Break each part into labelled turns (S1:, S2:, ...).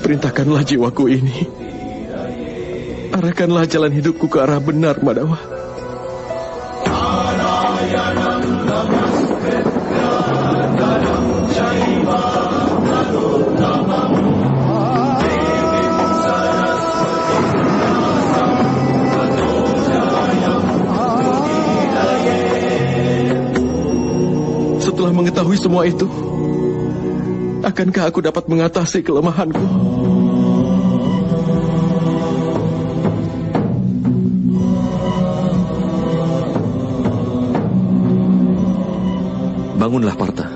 S1: Perintahkanlah jiwaku ini. Arahkanlah jalan hidupku ke arah benar, Madawa. Setelah mengetahui semua itu, akankah aku dapat mengatasi kelemahanku?
S2: Bangunlah, Partha.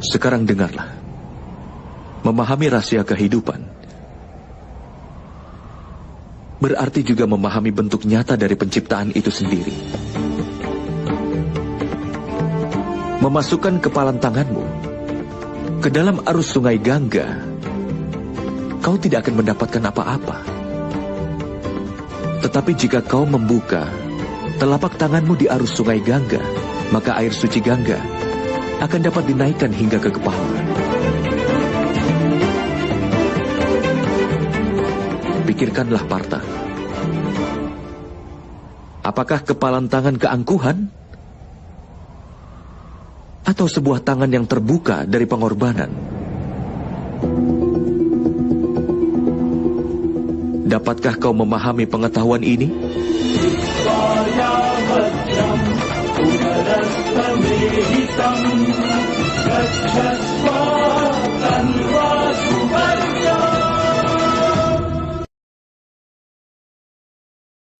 S2: Sekarang dengarlah. Memahami rahasia kehidupan berarti juga memahami bentuk nyata dari penciptaan itu sendiri. Memasukkan kepalan tanganmu ke dalam arus sungai Gangga, kau tidak akan mendapatkan apa-apa. Tetapi jika kau membuka telapak tanganmu di arus sungai Gangga, maka air suci Gangga akan dapat dinaikkan hingga ke kepala. Pikirkanlah, Partha. Apakah kepalan tangan keangkuhan? Atau sebuah tangan yang terbuka dari pengorbanan? Dapatkah kau memahami pengetahuan ini?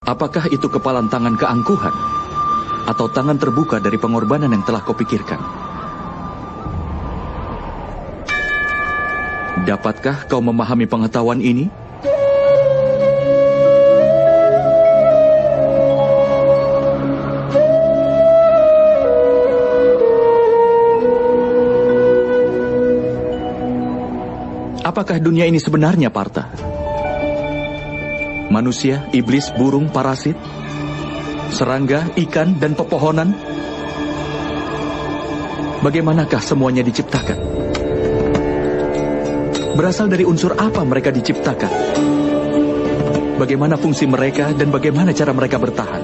S2: Apakah itu kepalan tangan keangkuhan atau tangan terbuka dari pengorbanan yang telah kau pikirkan? Dapatkah kau memahami pengetahuan ini? Apakah dunia ini sebenarnya, Partha? Manusia, iblis, burung, parasit, serangga, ikan, dan pepohonan? Bagaimanakah semuanya diciptakan? Berasal dari unsur apa mereka diciptakan? Bagaimana fungsi mereka dan bagaimana cara mereka bertahan?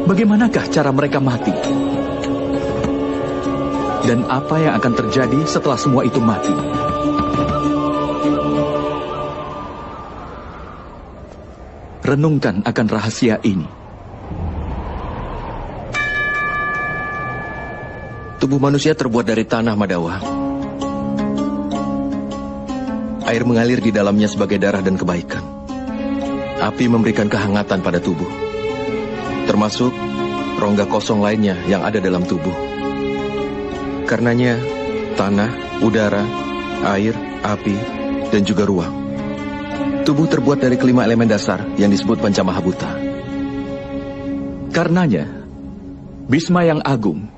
S2: Bagaimanakah cara mereka mati? Dan apa yang akan terjadi setelah semua itu mati? Renungkan akan rahasia ini.
S1: Tubuh manusia terbuat dari tanah, Madawa. Air mengalir di dalamnya sebagai darah dan kebaikan. Api memberikan kehangatan pada tubuh, termasuk rongga kosong lainnya yang ada dalam tubuh. Karenanya, tanah, udara, air, api, dan juga ruang. Tubuh terbuat dari kelima elemen dasar yang disebut Pancamahabhuta.
S2: Karenanya, Bhisma yang agung,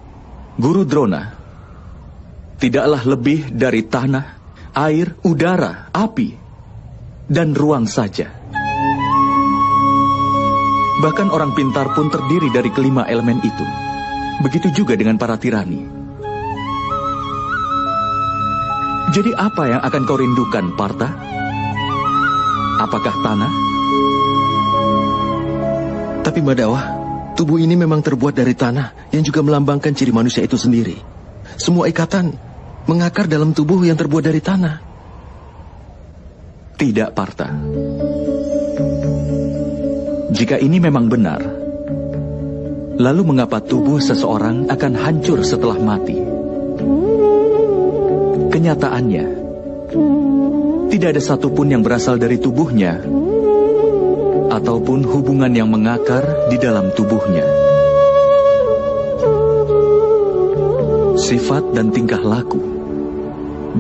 S2: Guru Drona, tidaklah lebih dari tanah, air, udara, api, dan ruang saja. Bahkan orang pintar pun terdiri dari kelima elemen itu. Begitu juga dengan para tirani. Jadi apa yang akan kau rindukan, Partha? Apakah tanah?
S1: Tapi Madawa, tubuh ini memang terbuat dari tanah yang juga melambangkan ciri manusia itu sendiri. Semua ikatan mengakar dalam tubuh yang terbuat dari tanah.
S2: Tidak, Partha. Jika ini memang benar, lalu mengapa tubuh seseorang akan hancur setelah mati? Kenyataannya, tidak ada satupun yang berasal dari tubuhnya ataupun hubungan yang mengakar di dalam tubuhnya. Sifat dan tingkah laku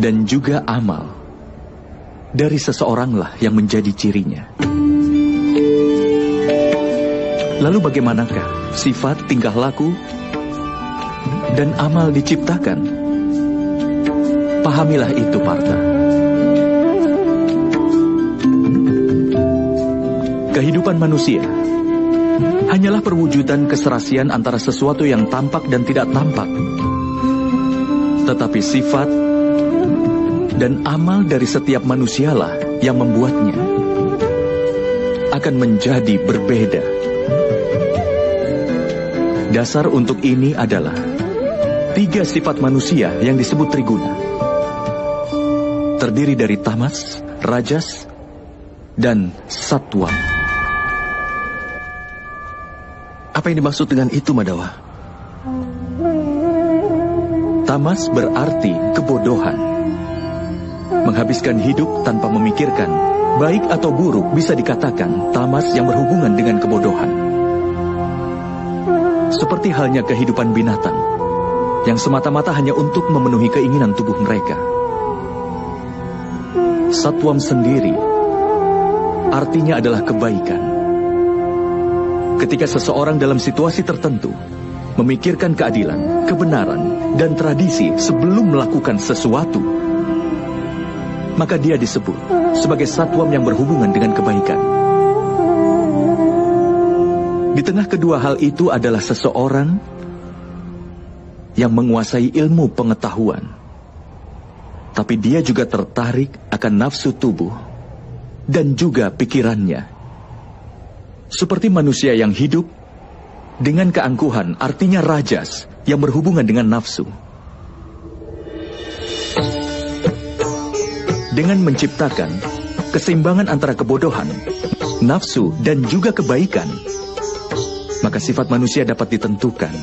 S2: dan juga amal dari seseoranglah yang menjadi cirinya. Lalu bagaimanakah sifat, tingkah laku dan amal diciptakan? Pahamilah itu, Partha. Kehidupan manusia hanyalah perwujudan keserasian antara sesuatu yang tampak dan tidak tampak. Tetapi sifat dan amal dari setiap manusialah yang membuatnya akan menjadi berbeda. Dasar untuk ini adalah 3 sifat manusia yang disebut triguna. Terdiri dari tamas, rajas, dan sattwa.
S1: Apa yang dimaksud dengan itu, Madawa?
S2: Tamas berarti kebodohan. Menghabiskan hidup tanpa memikirkan, baik atau buruk bisa dikatakan tamas yang berhubungan dengan kebodohan. Seperti halnya kehidupan binatang, yang semata-mata hanya untuk memenuhi keinginan tubuh mereka. Sattwam sendiri artinya adalah kebaikan. Ketika seseorang dalam situasi tertentu memikirkan keadilan, kebenaran, dan tradisi sebelum melakukan sesuatu, maka dia disebut sebagai sattwam yang berhubungan dengan kebaikan. Di tengah kedua hal itu adalah seseorang yang menguasai ilmu pengetahuan, tapi dia juga tertarik akan nafsu tubuh dan juga pikirannya. Seperti manusia yang hidup dengan keangkuhan, artinya rajas yang berhubungan dengan nafsu. Dengan menciptakan keseimbangan antara kebodohan, nafsu, dan juga kebaikan, maka sifat manusia dapat ditentukan.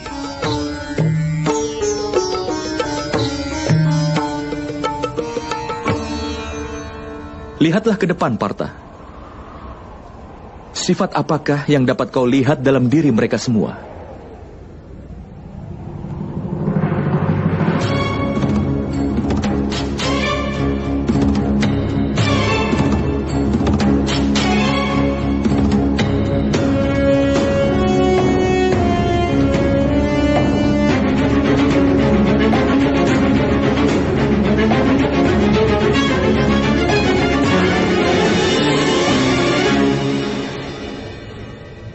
S2: Lihatlah ke depan, Partha. Sifat apakah yang dapat kau lihat dalam diri mereka semua?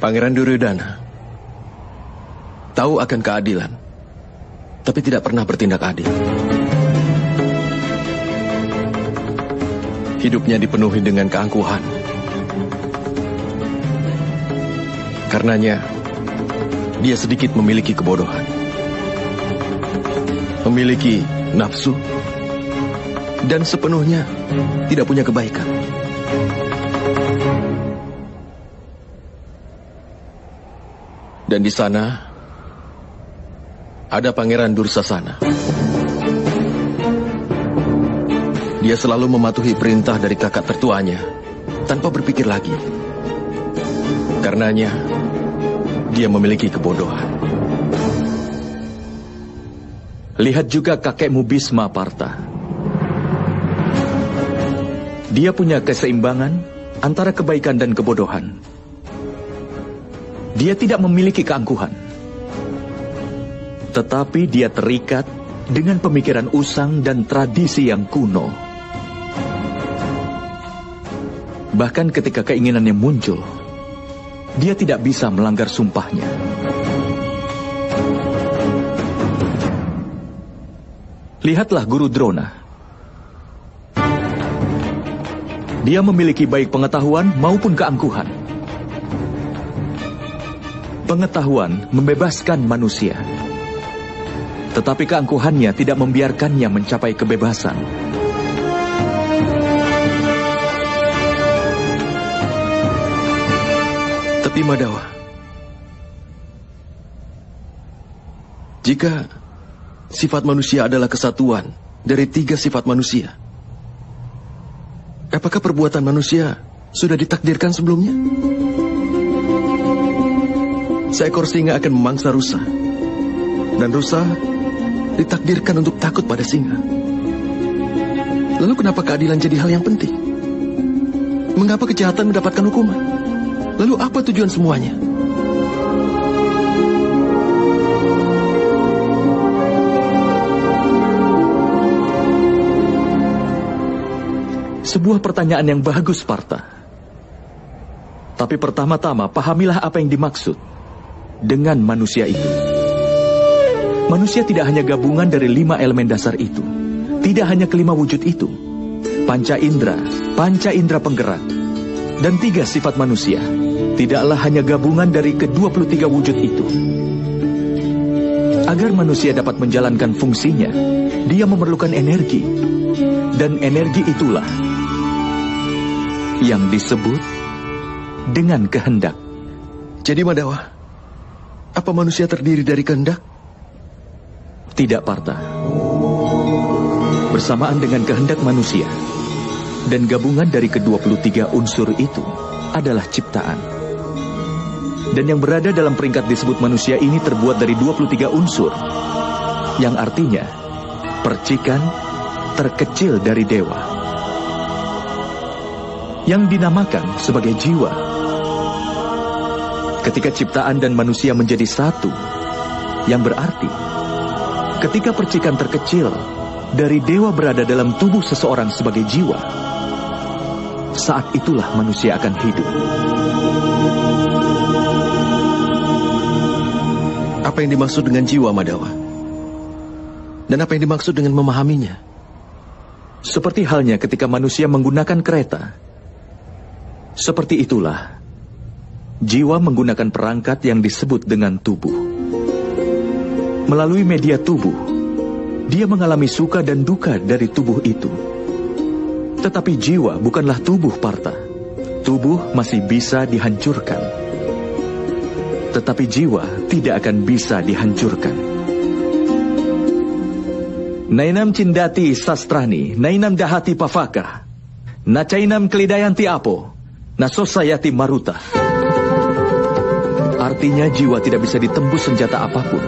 S1: Pangeran Duryodhana tahu akan keadilan, tapi tidak pernah bertindak adil. Hidupnya dipenuhi dengan keangkuhan. Karenanya, dia sedikit memiliki kebodohan. Memiliki nafsu, dan sepenuhnya tidak punya kebaikan. Dan di sana ada Pangeran Dursasana. Dia selalu mematuhi perintah dari kakak tertuanya tanpa berpikir lagi. Karenanya, dia memiliki kebodohan.
S2: Lihat juga kakekmu Bhisma, Partha. Dia punya keseimbangan antara kebaikan dan kebodohan. Dia tidak memiliki keangkuhan, tetapi dia terikat dengan pemikiran usang dan tradisi yang kuno. Bahkan ketika keinginannya muncul, dia tidak bisa melanggar sumpahnya. Lihatlah Guru Drona. Dia memiliki baik pengetahuan maupun keangkuhan. Pengetahuan membebaskan manusia, tetapi keangkuhannya tidak membiarkannya mencapai kebebasan.
S1: Tapi Madawa, jika sifat manusia adalah kesatuan dari 3 sifat manusia, apakah perbuatan manusia sudah ditakdirkan sebelumnya? Seekor singa akan memangsa rusa, dan rusa ditakdirkan untuk takut pada singa. Lalu kenapa keadilan jadi hal yang penting? Mengapa kejahatan mendapatkan hukuman? Lalu apa tujuan semuanya?
S2: Sebuah pertanyaan yang bagus, Partha. Tapi pertama-tama pahamilah apa yang dimaksud. dengan manusia itu. Manusia tidak hanya gabungan dari 5 elemen dasar itu, tidak hanya kelima wujud itu, panca indera penggerak, dan 3 sifat manusia, tidaklah hanya gabungan dari ke-23 wujud itu. Agar manusia dapat menjalankan fungsinya, dia memerlukan energi, dan energi itulah yang disebut dengan kehendak.
S1: Jadi Madawa, apa manusia terdiri dari kehendak?
S2: Tidak, Partha. Bersamaan dengan kehendak manusia dan gabungan dari ke-23 unsur itu adalah ciptaan. Dan yang berada dalam peringkat disebut manusia ini terbuat dari 23 unsur, yang artinya percikan terkecil dari dewa, yang dinamakan sebagai jiwa. Ketika ciptaan dan manusia menjadi satu, yang berarti ketika percikan terkecil dari dewa berada dalam tubuh seseorang sebagai jiwa, saat itulah manusia akan hidup.
S1: Apa yang dimaksud dengan jiwa, Madawa? Dan apa yang dimaksud dengan memahaminya?
S2: Seperti halnya ketika manusia menggunakan kereta. Seperti itulah jiwa menggunakan perangkat yang disebut dengan tubuh. Melalui media tubuh, dia mengalami suka dan duka dari tubuh itu. Tetapi jiwa bukanlah tubuh, Partha. Tubuh masih bisa dihancurkan, tetapi jiwa tidak akan bisa dihancurkan. Nainam cindati sastrani, nainam dahati pavaka, nacainam kelidayanti apo, nasosayati maruta. Artinya jiwa tidak bisa ditembus senjata apapun,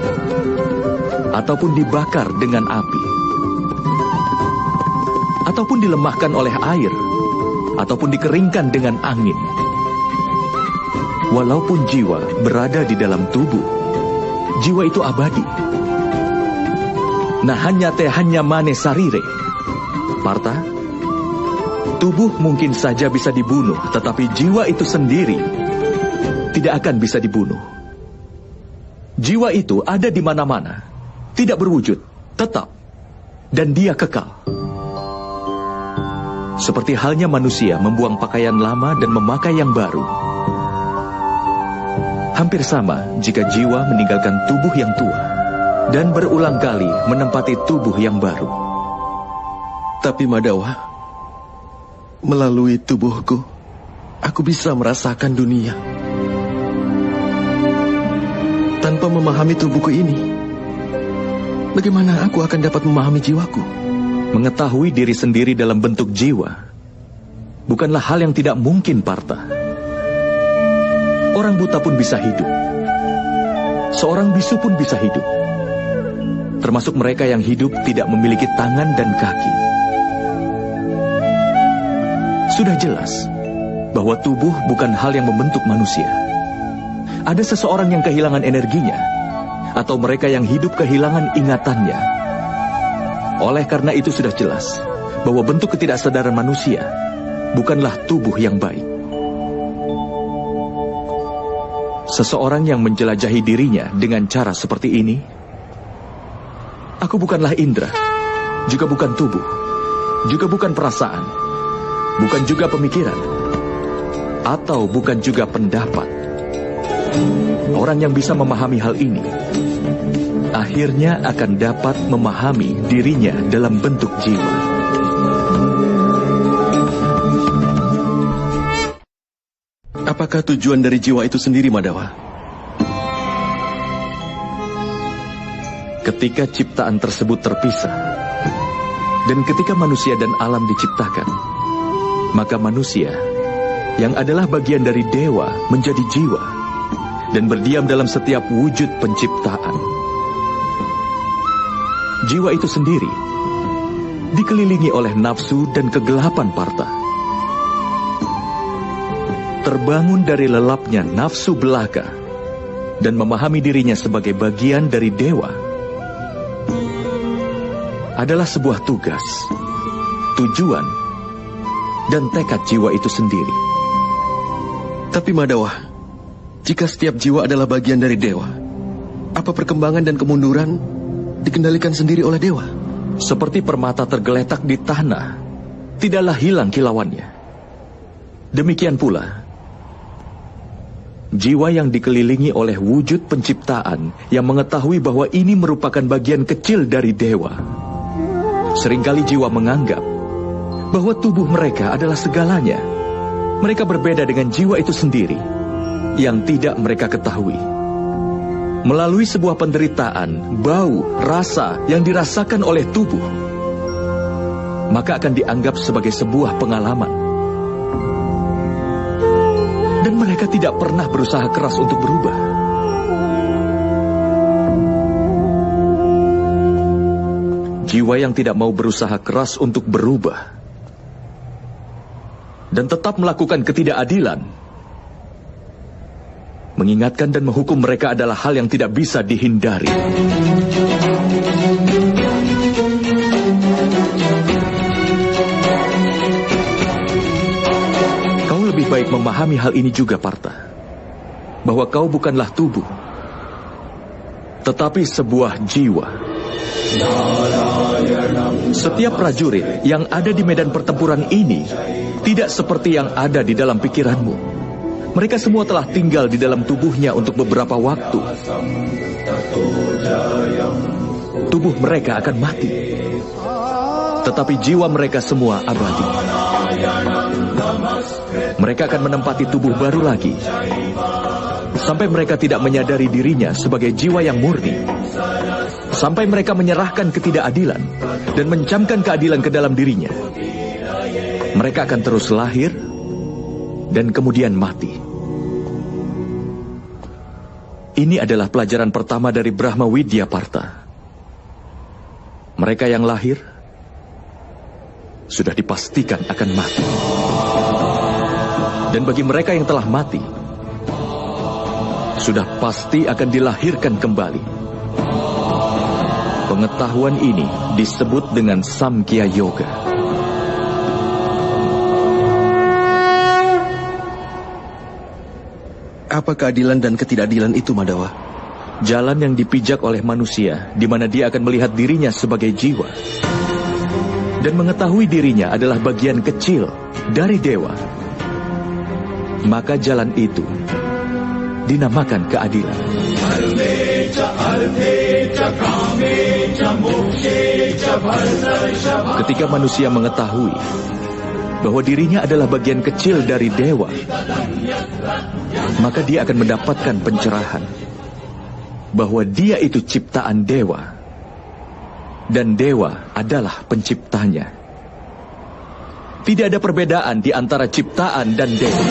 S2: ataupun dibakar dengan api, ataupun dilemahkan oleh air, ataupun dikeringkan dengan angin. Walaupun jiwa berada di dalam tubuh, jiwa itu abadi. Nah hanya mane sarire. Partha, tubuh mungkin saja bisa dibunuh, tetapi jiwa itu sendiri tidak akan bisa dibunuh. Jiwa itu ada di mana-mana, tidak berwujud, tetap, dan dia kekal. Seperti halnya manusia membuang pakaian lama dan memakai yang baru. Hampir sama jika jiwa meninggalkan tubuh yang tua dan berulang kali menempati tubuh yang baru.
S1: Tapi Madawa, melalui tubuhku, aku bisa merasakan dunia. Tanpa memahami tubuhku ini, bagaimana aku akan dapat memahami jiwaku?
S2: Mengetahui diri sendiri dalam bentuk jiwa bukanlah hal yang tidak mungkin, Partha. Orang buta pun bisa hidup. Seorang bisu pun bisa hidup. Termasuk mereka yang hidup tidak memiliki tangan dan kaki. Sudah jelas bahwa tubuh bukan hal yang membentuk manusia. Ada seseorang yang kehilangan energinya, atau mereka yang hidup kehilangan ingatannya. Oleh karena itu sudah jelas bahwa bentuk ketidaksadaran manusia bukanlah tubuh yang baik. Seseorang yang menjelajahi dirinya dengan cara seperti ini, aku bukanlah indera, juga bukan tubuh, juga bukan perasaan, bukan juga pemikiran, atau bukan juga pendapat. Orang yang bisa memahami hal ini, akhirnya akan dapat memahami dirinya dalam bentuk jiwa.
S1: Apakah tujuan dari jiwa itu sendiri, Madawa?
S2: Ketika ciptaan tersebut terpisah, dan ketika manusia dan alam diciptakan, maka manusia, yang adalah bagian dari dewa, menjadi jiwa, dan berdiam dalam setiap wujud penciptaan. Jiwa itu sendiri dikelilingi oleh nafsu dan kegelapan, Partha. Terbangun dari lelapnya nafsu belaka dan memahami dirinya sebagai bagian dari dewa adalah sebuah tugas, tujuan, dan tekad jiwa itu sendiri.
S1: Tapi Madawa, Jika setiap jiwa adalah bagian dari dewa, apa perkembangan dan kemunduran dikendalikan sendiri oleh dewa?
S2: Seperti permata tergeletak di tanah, tidaklah hilang kilauannya. Demikian pula, jiwa yang dikelilingi oleh wujud penciptaan yang mengetahui bahwa ini merupakan bagian kecil dari dewa. Seringkali jiwa menganggap bahwa tubuh mereka adalah segalanya. Mereka berbeda dengan jiwa itu sendiri yang tidak mereka ketahui. Melalui sebuah penderitaan, bau, rasa yang dirasakan oleh tubuh, maka akan dianggap sebagai sebuah pengalaman. Dan mereka tidak pernah berusaha keras untuk berubah. Jiwa yang tidak mau berusaha keras untuk berubah dan tetap melakukan ketidakadilan, mengingatkan dan menghukum mereka adalah hal yang tidak bisa dihindari. Kau lebih baik memahami hal ini juga, Partha, bahwa kau bukanlah tubuh, tetapi sebuah jiwa. Setiap prajurit yang ada di medan pertempuran ini tidak seperti yang ada di dalam pikiranmu. Mereka semua telah tinggal di dalam tubuhnya untuk beberapa waktu. Tubuh mereka akan mati, tetapi jiwa mereka semua abadi. Mereka akan menempati tubuh baru lagi, sampai mereka tidak menyadari dirinya sebagai jiwa yang murni. Sampai mereka menyerahkan ketidakadilan dan mencamkan keadilan ke dalam dirinya. Mereka akan terus lahir dan kemudian mati. Ini adalah pelajaran pertama dari Brahma Widya, Partha. Mereka yang lahir sudah dipastikan akan mati. Dan bagi mereka yang telah mati, sudah pasti akan dilahirkan kembali. Pengetahuan ini disebut dengan Samkhya Yoga.
S1: Apa keadilan dan ketidakadilan itu, Madhawa?
S2: Jalan yang dipijak oleh manusia, di mana dia akan melihat dirinya sebagai jiwa dan mengetahui dirinya adalah bagian kecil dari dewa. Maka jalan itu dinamakan keadilan. Ketika manusia mengetahui bahwa dirinya adalah bagian kecil dari dewa, maka dia akan mendapatkan pencerahan bahwa dia itu ciptaan dewa dan dewa adalah penciptanya. Tidak ada perbedaan di antara ciptaan dan dewa.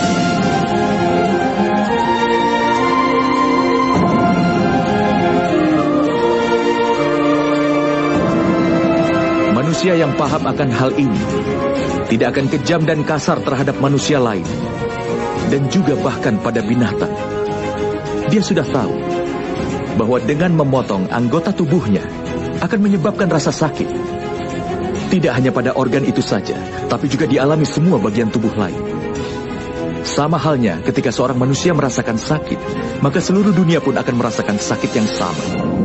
S2: Manusia yang paham akan hal ini tidak akan kejam dan kasar terhadap manusia lain, dan juga bahkan pada binatang. Dia sudah tahu bahwa dengan memotong anggota tubuhnya akan menyebabkan rasa sakit. Tidak hanya pada organ itu saja, tapi juga dialami semua bagian tubuh lain. Sama halnya ketika seorang manusia merasakan sakit, maka seluruh dunia pun akan merasakan sakit yang sama.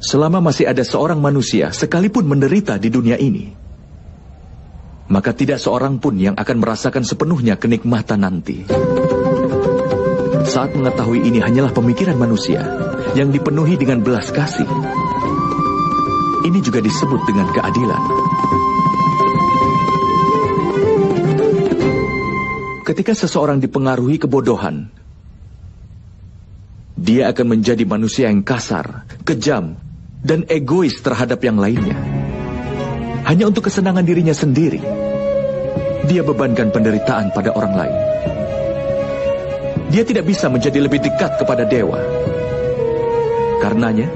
S2: Selama masih ada seorang manusia sekalipun menderita di dunia ini, maka tidak seorang pun yang akan merasakan sepenuhnya kenikmatan nanti. Saat mengetahui ini hanyalah pemikiran manusia yang dipenuhi dengan belas kasih, ini juga disebut dengan keadilan. Ketika seseorang dipengaruhi kebodohan, dia akan menjadi manusia yang kasar, kejam, dan egois terhadap yang lainnya. Hanya untuk kesenangan dirinya sendiri, dia bebankan penderitaan pada orang lain. Dia tidak bisa menjadi lebih dekat kepada dewa. Karenanya,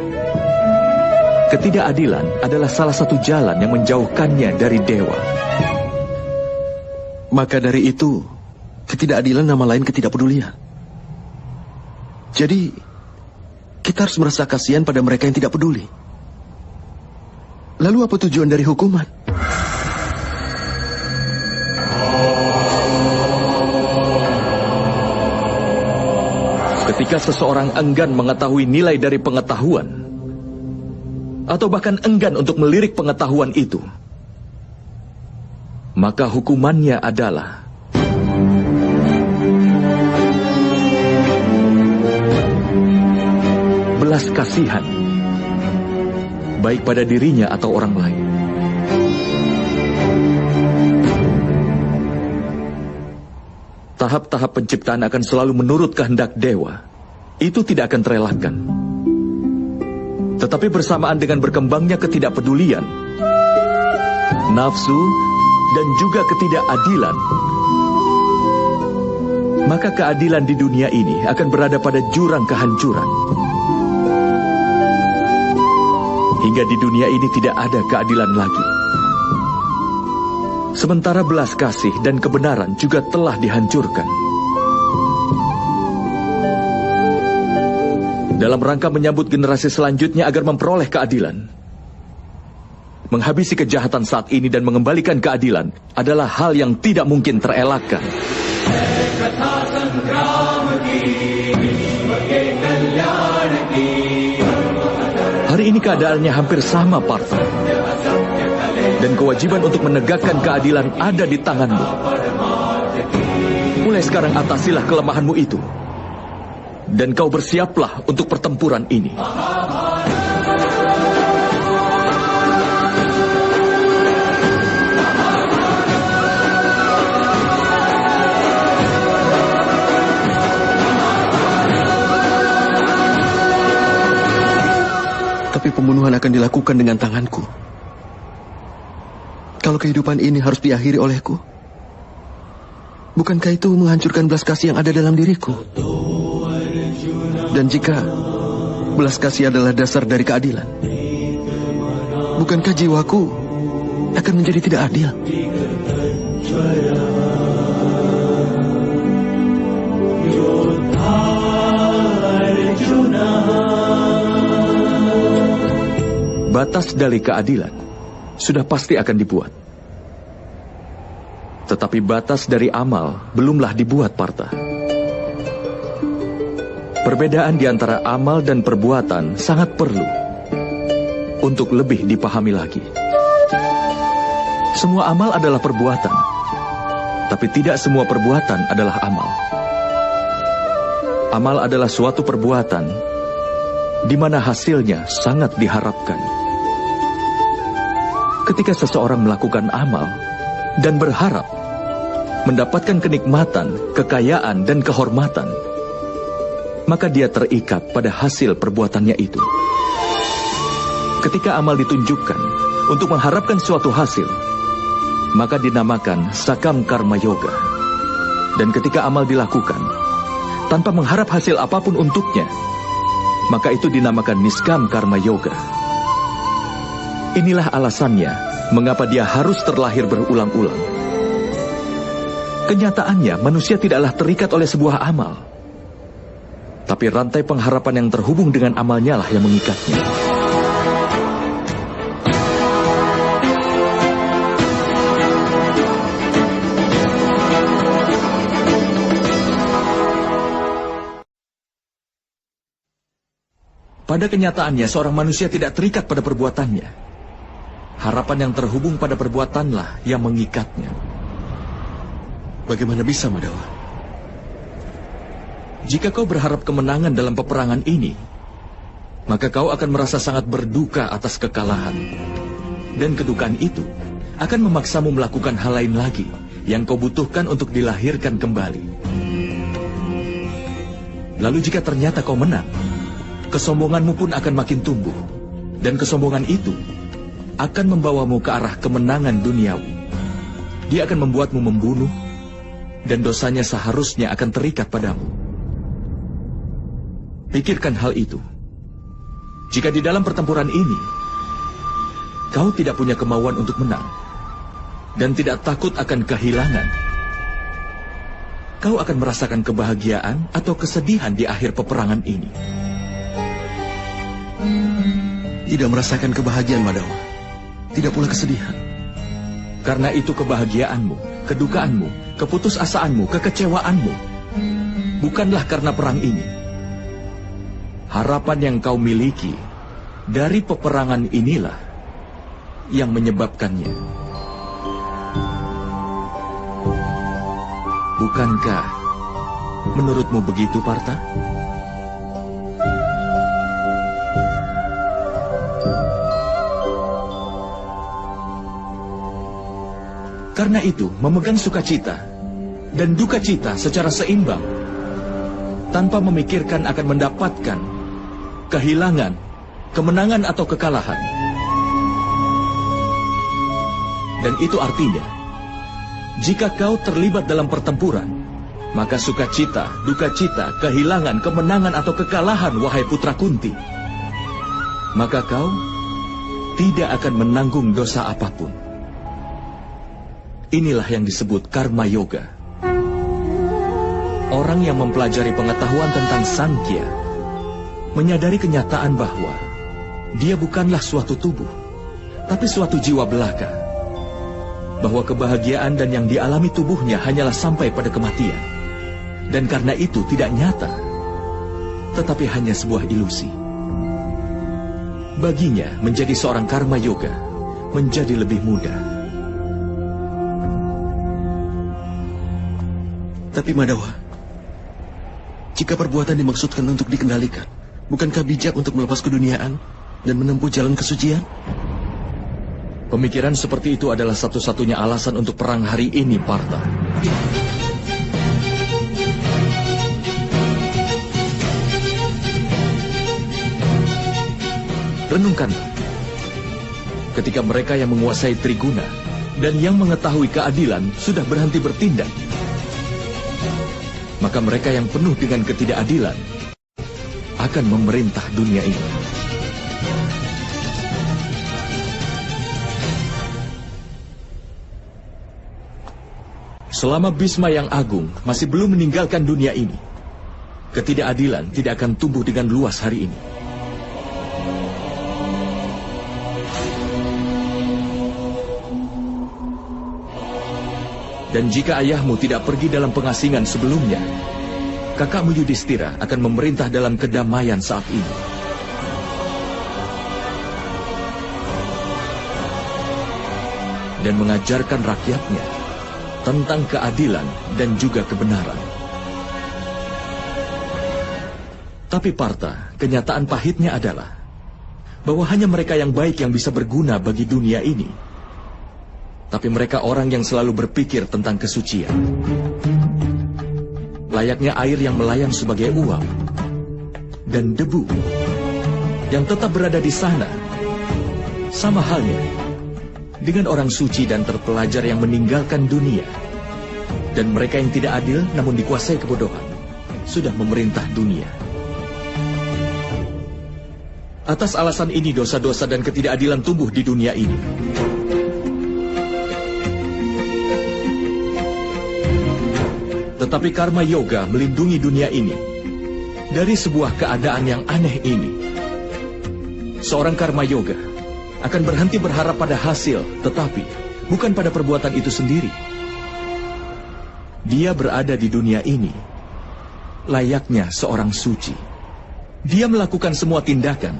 S2: ketidakadilan adalah salah satu jalan yang menjauhkannya dari dewa.
S1: Maka dari itu, ketidakadilan nama lain ketidakpedulian. Jadi, kita harus merasa kasihan pada mereka yang tidak peduli. Lalu apa tujuan dari hukuman?
S2: Jika seseorang enggan mengetahui nilai dari pengetahuan, atau bahkan enggan untuk melirik pengetahuan itu, maka hukumannya adalah belas kasihan, baik pada dirinya atau orang lain. Tahap-tahap penciptaan akan selalu menurut kehendak dewa. Itu tidak akan terelakkan. Tetapi bersamaan dengan berkembangnya ketidakpedulian, nafsu, dan juga ketidakadilan, maka keadilan di dunia ini akan berada pada jurang kehancuran. Hingga di dunia ini tidak ada keadilan lagi. Sementara belas kasih dan kebenaran juga telah dihancurkan. Dalam rangka menyambut generasi selanjutnya agar memperoleh keadilan, menghabisi kejahatan saat ini dan mengembalikan keadilan adalah hal yang tidak mungkin terelakkan. Hari ini keadaannya hampir sama, Partha. Dan kewajiban untuk menegakkan keadilan ada di tanganmu. Mulai sekarang atasilah kelemahanmu itu. Dan kau bersiaplah untuk pertempuran ini.
S1: Tapi pembunuhan akan dilakukan dengan tanganku. Kalau kehidupan ini harus diakhiri olehku, bukankah itu menghancurkan belas kasih yang ada dalam diriku? Dan jika belas kasih adalah dasar dari keadilan, bukankah jiwaku akan menjadi tidak adil?
S2: Batas dari keadilan sudah pasti akan dibuat. Tetapi batas dari amal belumlah dibuat, Partha. Perbedaan di antara amal dan perbuatan sangat perlu untuk lebih dipahami lagi. Semua amal adalah perbuatan, tapi tidak semua perbuatan adalah amal. Amal adalah suatu perbuatan di mana hasilnya sangat diharapkan. Ketika seseorang melakukan amal dan berharap mendapatkan kenikmatan, kekayaan, dan kehormatan, maka dia terikat pada hasil perbuatannya itu. Ketika amal ditunjukkan untuk mengharapkan suatu hasil, maka dinamakan sakam karma yoga. Dan ketika amal dilakukan tanpa mengharap hasil apapun untuknya, maka itu dinamakan niskam karma yoga. Inilah alasannya mengapa dia harus terlahir berulang-ulang. Kenyataannya manusia tidaklah terikat oleh sebuah amal, tapi rantai pengharapan yang terhubung dengan amalnya lah yang mengikatnya. Pada kenyataannya, seorang manusia tidak terikat pada perbuatannya. Harapan yang terhubung pada perbuatanlah yang mengikatnya.
S1: Bagaimana bisa, Madhawa?
S2: Jika kau berharap kemenangan dalam peperangan ini, maka kau akan merasa sangat berduka atas kekalahan. Dan kedukaan itu akan memaksamu melakukan hal lain lagi yang kau butuhkan untuk dilahirkan kembali. Lalu jika ternyata kau menang, kesombonganmu pun akan makin tumbuh. Dan kesombongan itu akan membawamu ke arah kemenangan duniawi. Dia akan membuatmu membunuh, dan dosanya seharusnya akan terikat padamu. Pikirkan hal itu. Jika di dalam pertempuran ini, kau tidak punya kemauan untuk menang, dan tidak takut akan kehilangan, kau akan merasakan kebahagiaan atau kesedihan di akhir peperangan ini.
S1: Tidak merasakan kebahagiaan, Madhawa. Tidak pula kesedihan.
S2: Karena itu kebahagiaanmu, kedukaanmu, keputusasaanmu, kekecewaanmu bukanlah karena perang ini, harapan yang kau miliki dari peperangan inilah yang menyebabkannya. Bukankah menurutmu begitu, Partha? Karena itu, memegang sukacita dan duka cita secara seimbang, tanpa memikirkan akan mendapatkan kehilangan, kemenangan atau kekalahan. Dan itu artinya, jika kau terlibat dalam pertempuran, maka sukacita, duka cita, kehilangan, kemenangan atau kekalahan, wahai putra Kunti, maka kau tidak akan menanggung dosa apapun. Inilah yang disebut karma yoga. Orang yang mempelajari pengetahuan tentang Sankhya menyadari kenyataan bahwa dia bukanlah suatu tubuh, tapi suatu jiwa belaka. Bahwa kebahagiaan dan yang dialami tubuhnya hanyalah sampai pada kematian. Dan karena itu tidak nyata, tetapi hanya sebuah ilusi. Baginya menjadi seorang karma yoga menjadi lebih mudah.
S1: Tapi Madhawa, jika perbuatan dimaksudkan untuk dikendalikan, bukankah bijak untuk melepas keduniaan dan menempuh jalan kesucian?
S2: Pemikiran seperti itu adalah satu-satunya alasan untuk perang hari ini, Partha. Renungkanlah. Ketika mereka yang menguasai Triguna dan yang mengetahui keadilan sudah berhenti bertindak, maka mereka yang penuh dengan ketidakadilan akan memerintah dunia ini. Selama Bhisma yang agung masih belum meninggalkan dunia ini, ketidakadilan tidak akan tumbuh dengan luas hari ini. Dan jika ayahmu tidak pergi dalam pengasingan sebelumnya, kakakmu Yudhistira akan memerintah dalam kedamaian saat ini. Dan mengajarkan rakyatnya tentang keadilan dan juga kebenaran. Tapi Partha, kenyataan pahitnya adalah bahwa hanya mereka yang baik yang bisa berguna bagi dunia ini. Tapi mereka orang yang selalu berpikir tentang kesucian. Layaknya air yang melayang sebagai uap dan debu yang tetap berada di sana. Sama halnya dengan orang suci dan terpelajar yang meninggalkan dunia. Dan mereka yang tidak adil namun dikuasai kebodohan sudah memerintah dunia. Atas alasan ini dosa-dosa dan ketidakadilan tumbuh di dunia ini. Tetapi karma yoga melindungi dunia ini dari sebuah keadaan yang aneh ini. Seorang karma yoga akan berhenti berharap pada hasil, tetapi bukan pada perbuatan itu sendiri. Dia berada di dunia ini layaknya seorang suci. Dia melakukan semua tindakan,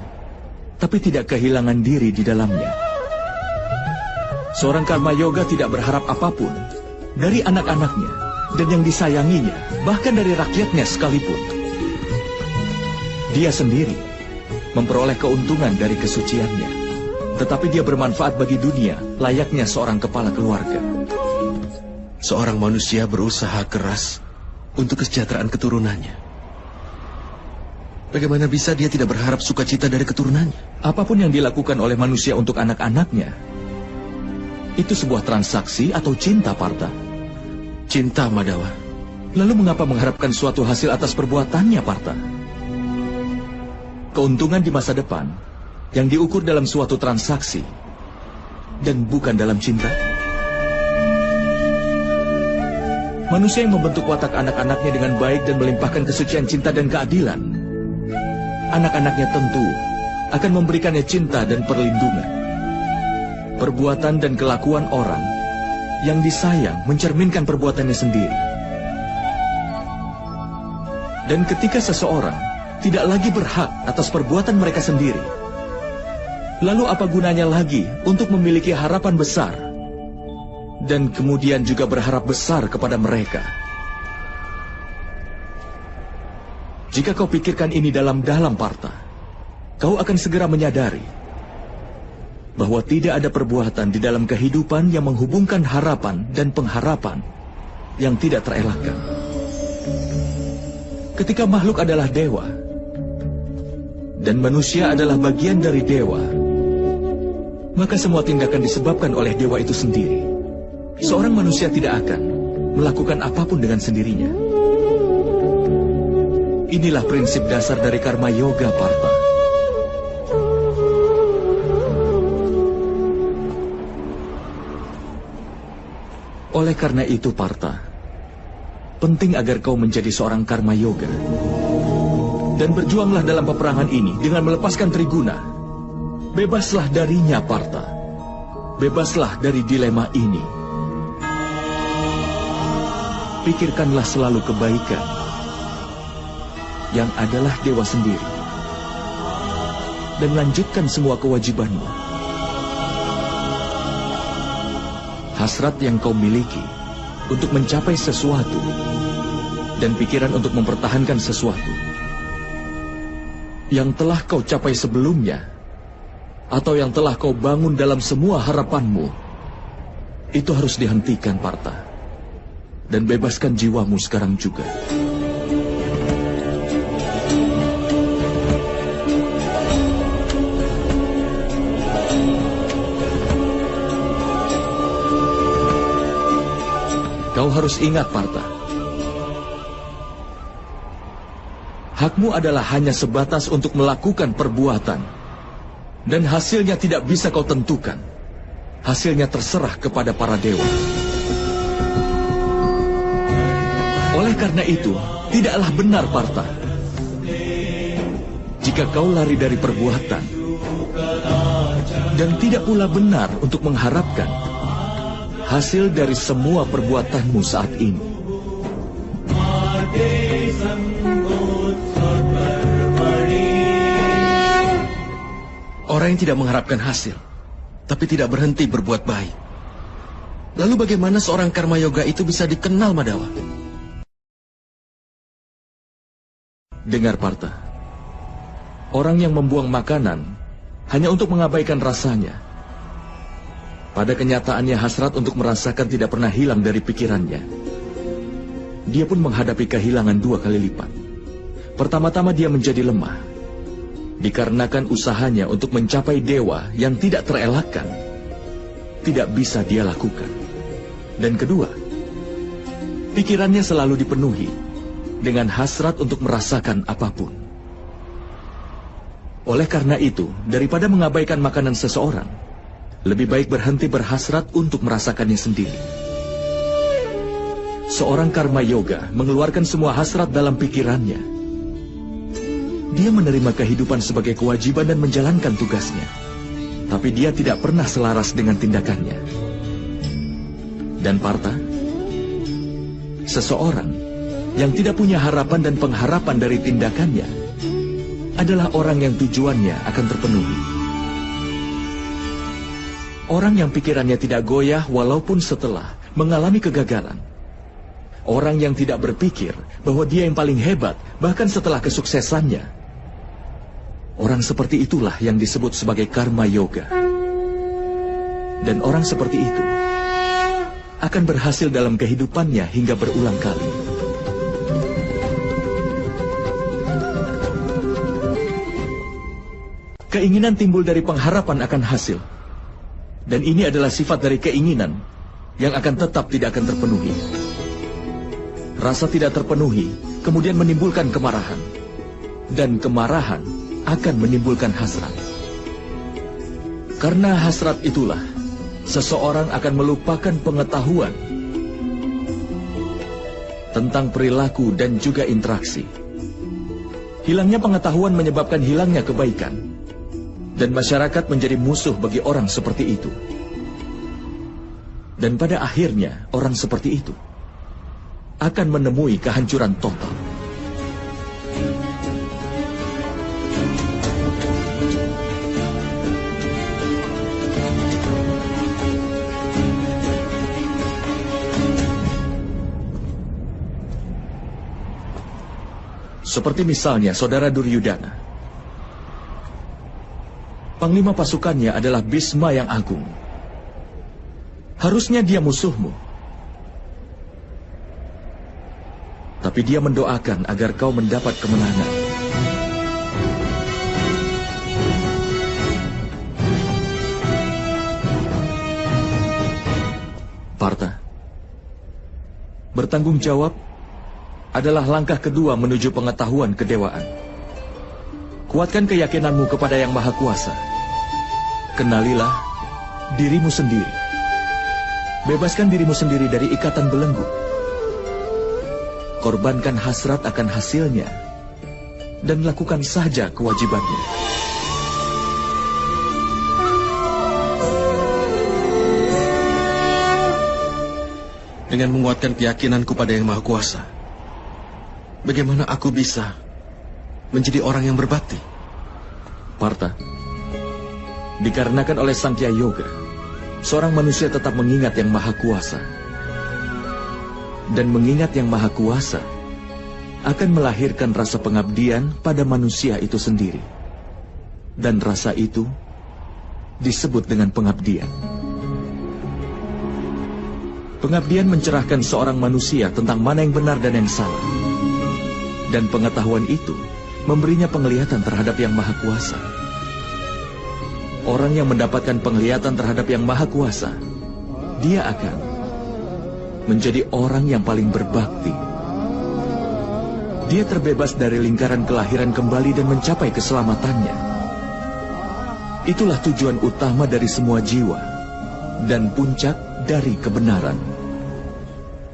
S2: tapi tidak kehilangan diri di dalamnya. Seorang karma yoga tidak berharap apapun dari anak-anaknya dan yang disayanginya, bahkan dari rakyatnya sekalipun. Dia sendiri memperoleh keuntungan dari kesuciannya. Tetapi dia bermanfaat bagi dunia, layaknya seorang kepala keluarga.
S1: Seorang manusia berusaha keras untuk kesejahteraan keturunannya. Bagaimana bisa dia tidak berharap sukacita dari keturunannya?
S2: Apapun yang dilakukan oleh manusia untuk anak-anaknya, itu sebuah transaksi atau cinta, Partha.
S1: Cinta, Madhawa.
S2: Lalu mengapa mengharapkan suatu hasil atas perbuatannya, Partha? Keuntungan di masa depan yang diukur dalam suatu transaksi dan bukan dalam cinta. Manusia yang membentuk watak anak-anaknya dengan baik dan melimpahkan kesucian cinta dan keadilan, anak-anaknya tentu akan memberikannya cinta dan perlindungan. Perbuatan dan kelakuan orang yang disayang mencerminkan perbuatannya sendiri. Dan ketika seseorang tidak lagi berhak atas perbuatan mereka sendiri. Lalu apa gunanya lagi untuk memiliki harapan besar dan kemudian juga berharap besar kepada mereka? Jika kau pikirkan ini dalam-dalam, Partha, kau akan segera menyadari bahwa tidak ada perbuatan di dalam kehidupan yang menghubungkan harapan dan pengharapan yang tidak terelakkan. Ketika makhluk adalah dewa, dan manusia adalah bagian dari dewa, maka semua tindakan disebabkan oleh dewa itu sendiri. Seorang manusia tidak akan melakukan apapun dengan sendirinya. Inilah prinsip dasar dari karma yoga, Partha. Oleh karena itu, Partha, penting agar kau menjadi seorang karma yoga. Dan berjuanglah dalam peperangan ini dengan melepaskan Triguna. Bebaslah darinya, Partha. Bebaslah dari dilema ini. Pikirkanlah selalu kebaikan yang adalah dewa sendiri. Dan lanjutkan semua kewajibanmu. Hasrat yang kau miliki untuk mencapai sesuatu dan pikiran untuk mempertahankan sesuatu yang telah kau capai sebelumnya atau yang telah kau bangun dalam semua harapanmu, itu harus dihentikan, Partha, dan bebaskan jiwamu sekarang juga. Kau harus ingat, Partha, hakmu adalah hanya sebatas untuk melakukan perbuatan, dan hasilnya tidak bisa kau tentukan. Hasilnya terserah kepada para dewa. Oleh karena itu, tidaklah benar, Partha, jika kau lari dari perbuatan, dan tidak pula benar untuk mengharapkan hasil dari semua perbuatanmu saat ini.
S1: Orang yang tidak mengharapkan hasil, tapi tidak berhenti berbuat baik. Lalu bagaimana seorang karma yoga itu bisa dikenal, Madawa?
S2: Dengar, Partha. Orang yang membuang makanan hanya untuk mengabaikan rasanya, pada kenyataannya hasrat untuk merasakan tidak pernah hilang dari pikirannya. Dia pun menghadapi kehilangan 2 kali lipat. Pertama-tama dia menjadi lemah, dikarenakan usahanya untuk mencapai dewa yang tidak terelakkan, tidak bisa dia lakukan. Dan kedua, pikirannya selalu dipenuhi dengan hasrat untuk merasakan apapun. Oleh karena itu, daripada mengabaikan makanan seseorang, lebih baik berhenti berhasrat untuk merasakannya sendiri. Seorang karma yoga mengeluarkan semua hasrat dalam pikirannya. Dia menerima kehidupan sebagai kewajiban dan menjalankan tugasnya. Tapi dia tidak pernah selaras dengan tindakannya. Dan Partha, seseorang yang tidak punya harapan dan pengharapan dari tindakannya adalah orang yang tujuannya akan terpenuhi. Orang yang pikirannya tidak goyah walaupun setelah mengalami kegagalan. Orang yang tidak berpikir bahwa dia yang paling hebat bahkan setelah kesuksesannya. Orang seperti itulah yang disebut sebagai karma yoga. Dan orang seperti itu akan berhasil dalam kehidupannya hingga berulang kali. Keinginan timbul dari pengharapan akan hasil. Dan ini adalah sifat dari keinginan yang akan tetap tidak akan terpenuhi. Rasa tidak terpenuhi kemudian menimbulkan kemarahan. Dan kemarahan akan menimbulkan hasrat. Karena hasrat itulah, seseorang akan melupakan pengetahuan tentang perilaku dan juga interaksi. Hilangnya pengetahuan menyebabkan hilangnya kebaikan. Dan masyarakat menjadi musuh bagi orang seperti itu. Dan pada akhirnya, orang seperti itu akan menemui kehancuran total. Seperti misalnya saudara Duryudana. Panglima pasukannya adalah Bhisma yang agung. Harusnya dia musuhmu. Tapi dia mendoakan agar kau mendapat kemenangan. Partha, bertanggung jawab adalah langkah kedua menuju pengetahuan kedewaan. Kuatkan keyakinanmu kepada Yang Maha Kuasa. Kenalilah dirimu sendiri. Bebaskan dirimu sendiri dari ikatan belenggu. Korbankan hasrat akan hasilnya dan lakukan saja kewajibannya.
S1: Dengan menguatkan keyakinanku pada Yang Maha Kuasa, bagaimana aku bisa menjadi orang yang berbakti?
S2: Partha, dikarenakan oleh Sankhya Yoga, seorang manusia tetap mengingat Yang Maha Kuasa. Dan mengingat Yang Maha Kuasa akan melahirkan rasa pengabdian pada manusia itu sendiri. Dan rasa itu disebut dengan pengabdian. Pengabdian mencerahkan seorang manusia tentang mana yang benar dan yang salah. Dan pengetahuan itu memberinya penglihatan terhadap Yang Maha Kuasa. Orang yang mendapatkan penglihatan terhadap Yang Maha Kuasa, dia akan menjadi orang yang paling berbakti. Dia terbebas dari lingkaran kelahiran kembali dan mencapai keselamatannya. Itulah tujuan utama dari semua jiwa dan puncak dari kebenaran.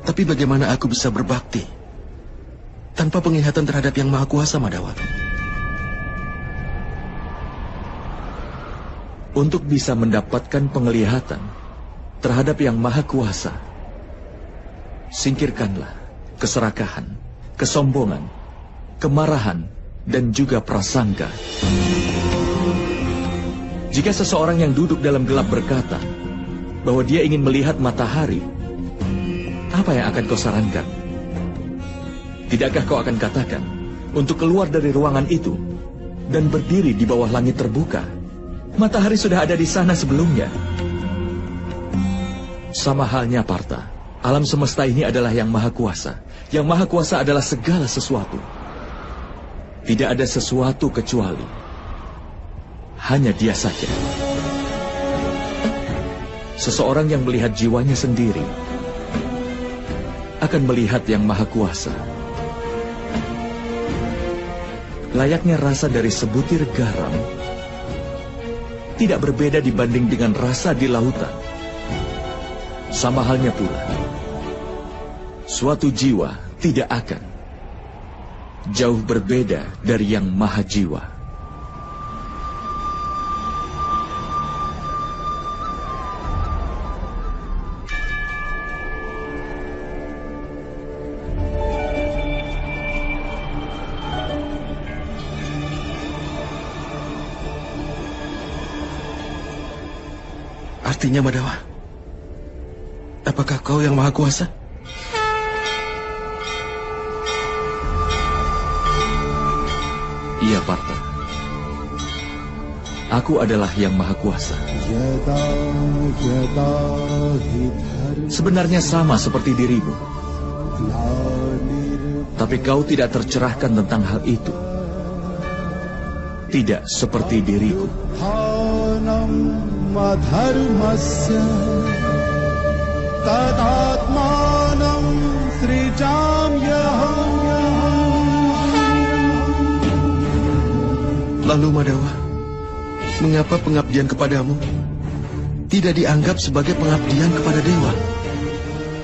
S1: Tapi bagaimana aku bisa berbakti tanpa penglihatan terhadap Yang Maha Kuasa, Madhawa?
S2: Untuk bisa mendapatkan penglihatan terhadap Yang Maha Kuasa, singkirkanlah keserakahan, kesombongan, kemarahan, dan juga prasangka. Jika seseorang yang duduk dalam gelap berkata bahwa dia ingin melihat matahari, apa yang akan kau sarankan? Tidakkah kau akan katakan untuk keluar dari ruangan itu dan berdiri di bawah langit terbuka? Matahari sudah ada di sana sebelumnya. Sama halnya, Partha. Alam semesta ini adalah Yang Maha Kuasa. Yang Maha Kuasa adalah segala sesuatu. Tidak ada sesuatu kecuali hanya Dia saja. Seseorang yang melihat jiwanya sendiri akan melihat Yang Maha Kuasa. Layaknya rasa dari sebutir garam tidak berbeda dibanding dengan rasa di lautan. Sama halnya pula, suatu jiwa tidak akan jauh berbeda dari Yang Maha Jiwa.
S1: Artinya, Madhawa, apakah kau Yang Maha Kuasa?
S2: Iya, Partha. Aku adalah Yang Maha Kuasa. Sebenarnya sama seperti dirimu. Tapi kau tidak tercerahkan tentang hal itu. Tidak seperti diriku.
S1: Lalu, Madhawa, mengapa pengabdian kepadamu tidak dianggap sebagai pengabdian kepada dewa?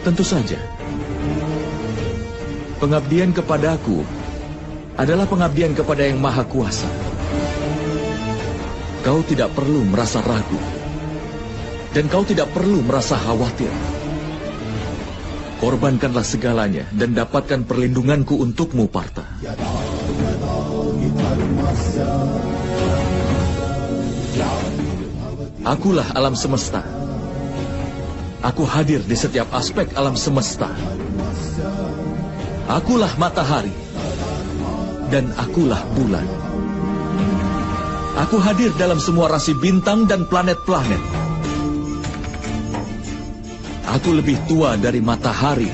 S2: Tentu saja. Pengabdian kepadaku adalah pengabdian kepada Yang Maha Kuasa. Kau tidak perlu merasa ragu. Dan kau tidak perlu merasa khawatir. Korbankanlah segalanya dan dapatkan perlindunganku untukmu, Partha. Akulah alam semesta. Aku hadir di setiap aspek alam semesta. Akulah matahari. dan akulah bulan. Aku hadir dalam semua rasi bintang dan planet-planet. Aku lebih tua dari matahari,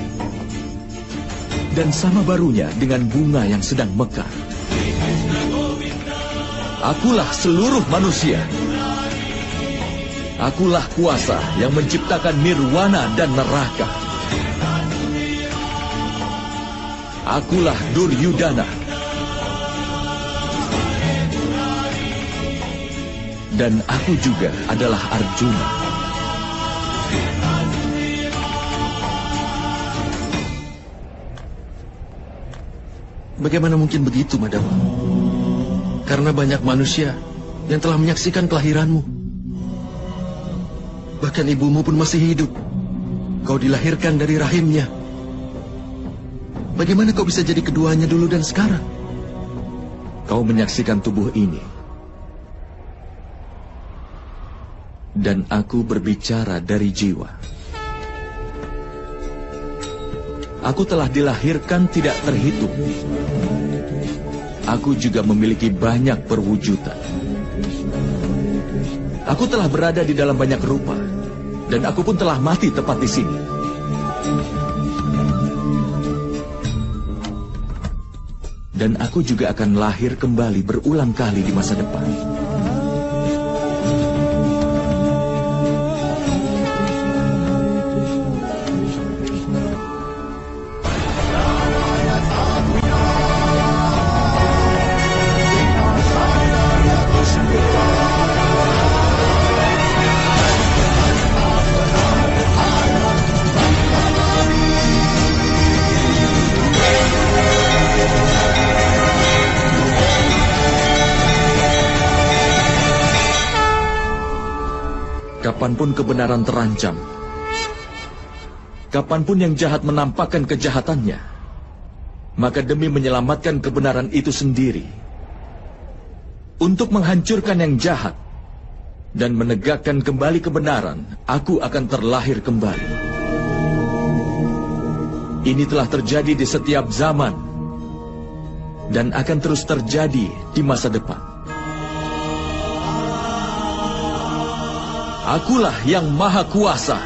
S2: dan sama barunya dengan bunga yang sedang mekar. Akulah seluruh manusia. Akulah kuasa yang menciptakan nirwana dan neraka. Akulah Duryudana. Dan aku juga adalah Arjuna.
S1: Bagaimana mungkin begitu, Madama? Karena banyak manusia yang telah menyaksikan kelahiranmu. Bahkan ibumu pun masih hidup. Kau dilahirkan dari rahimnya. Bagaimana kau bisa jadi keduanya dulu dan sekarang?
S2: Kau menyaksikan tubuh ini. Dan aku berbicara dari jiwa. Aku telah dilahirkan tidak terhitung. Aku juga memiliki banyak perwujudan. Aku telah berada di dalam banyak rupa, dan aku pun telah mati tepat di sini. Dan aku juga akan lahir kembali berulang kali di masa depan. Kapanpun kebenaran terancam, kapanpun yang jahat menampakkan kejahatannya, maka demi menyelamatkan kebenaran itu sendiri, untuk menghancurkan yang jahat dan menegakkan kembali kebenaran, aku akan terlahir kembali. Ini telah terjadi di setiap zaman dan akan terus terjadi di masa depan. Akulah yang maha kuasa.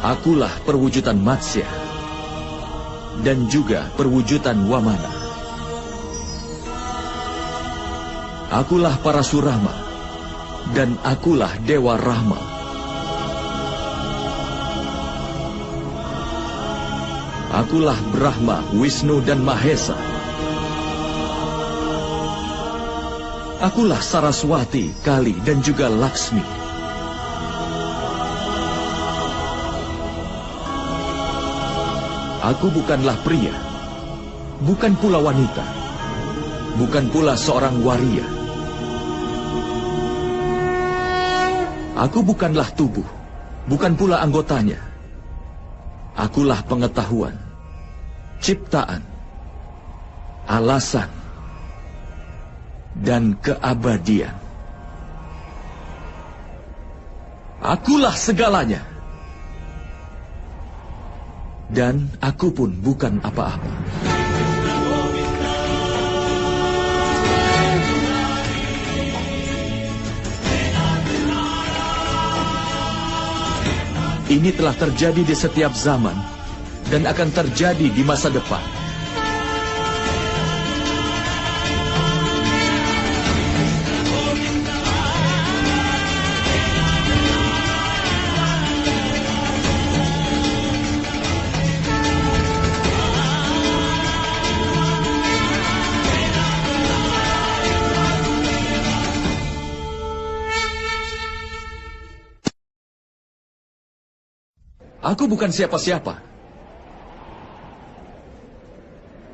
S2: Akulah perwujudan Matsya dan juga perwujudan Wamana. Akulah Parasurama dan akulah Dewa Rahma. Akulah Brahma, Wisnu dan Mahesa. Akulah Saraswati, Kali, dan juga Laksmi. Aku bukanlah pria, bukan pula wanita, bukan pula seorang waria. Aku bukanlah tubuh, bukan pula anggotanya. Akulah pengetahuan, ciptaan, alasan, dan keabadian. Akulah segalanya. Dan aku pun bukan apa-apa. Ini telah terjadi di setiap zaman dan akan terjadi di masa depan. Aku bukan siapa-siapa.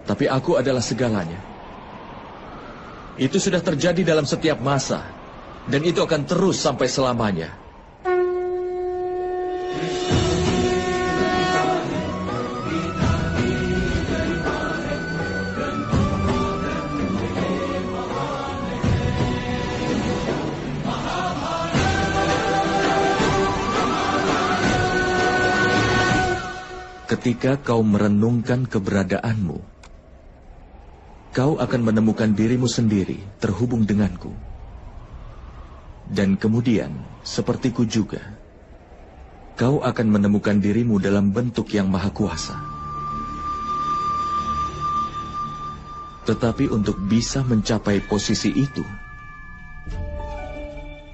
S2: Tapi aku adalah segalanya. Itu sudah terjadi dalam setiap masa. Dan itu akan terus sampai selamanya. Ketika kau merenungkan keberadaanmu, kau akan menemukan dirimu sendiri terhubung denganku. Dan kemudian, sepertiku juga, kau akan menemukan dirimu dalam bentuk yang maha kuasa. Tetapi untuk bisa mencapai posisi itu,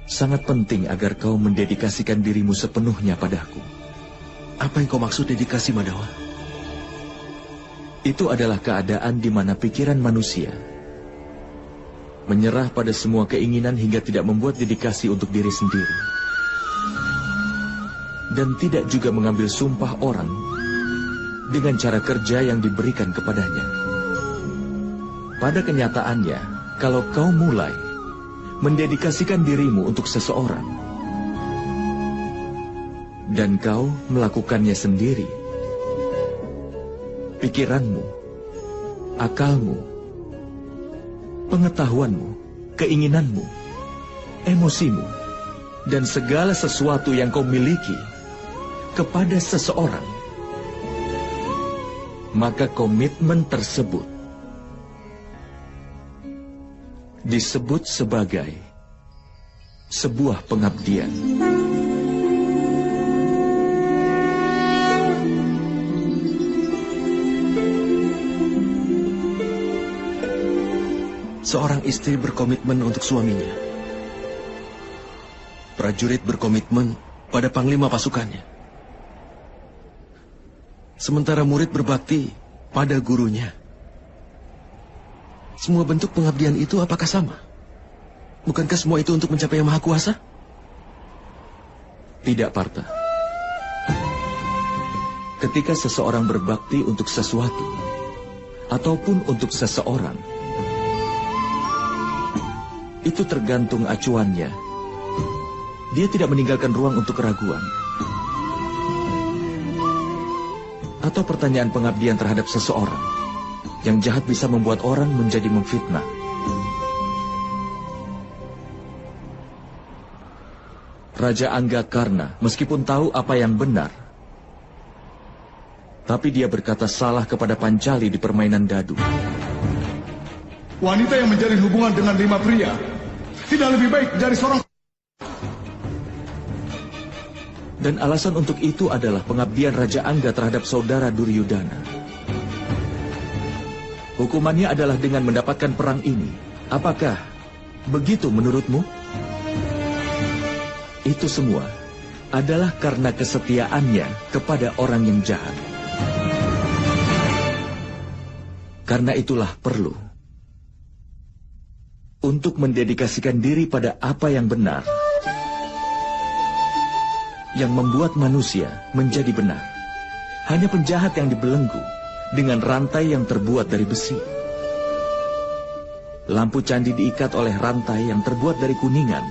S2: sangat penting agar kau mendedikasikan dirimu sepenuhnya padaku.
S1: Apa yang kau maksud dedikasi, Madawa?
S2: Itu adalah keadaan di mana pikiran manusia menyerah pada semua keinginan hingga tidak membuat dedikasi untuk diri sendiri. Dan tidak juga mengambil sumpah orang dengan cara kerja yang diberikan kepadanya. Pada kenyataannya, kalau kau mulai mendedikasikan dirimu untuk seseorang, dan kau melakukannya sendiri, pikiranmu, akalmu, pengetahuanmu, keinginanmu, emosimu, dan segala sesuatu yang kau miliki kepada seseorang, maka komitmen tersebut disebut sebagai sebuah pengabdian.
S1: Seorang istri berkomitmen untuk suaminya. Prajurit berkomitmen pada panglima pasukannya. Sementara murid berbakti pada gurunya. Semua bentuk pengabdian itu apakah sama? Bukankah semua itu untuk mencapai yang maha kuasa?
S2: Tidak, Partha. Ketika seseorang berbakti untuk sesuatu, ataupun untuk seseorang, itu tergantung acuannya. Dia tidak meninggalkan ruang untuk keraguan. Atau pertanyaan pengabdian terhadap seseorang yang jahat bisa membuat orang menjadi memfitnah. Raja Anggakarna meskipun tahu apa yang benar, tapi dia berkata salah kepada Pancali di permainan dadu.
S3: Wanita yang menjalin hubungan dengan 5 pria tidak lebih baik dari seorang.
S2: Dan alasan untuk itu adalah pengabdian Raja Angga terhadap saudara Duryudana. Hukumannya adalah dengan mendapatkan perang ini. Apakah begitu menurutmu? Itu semua adalah karena kesetiaannya kepada orang yang jahat. Karena itulah perlu untuk mendedikasikan diri pada apa yang benar, yang membuat manusia menjadi benar. Hanya penjahat yang dibelenggu dengan rantai yang terbuat dari besi. Lampu candi diikat oleh rantai yang terbuat dari kuningan.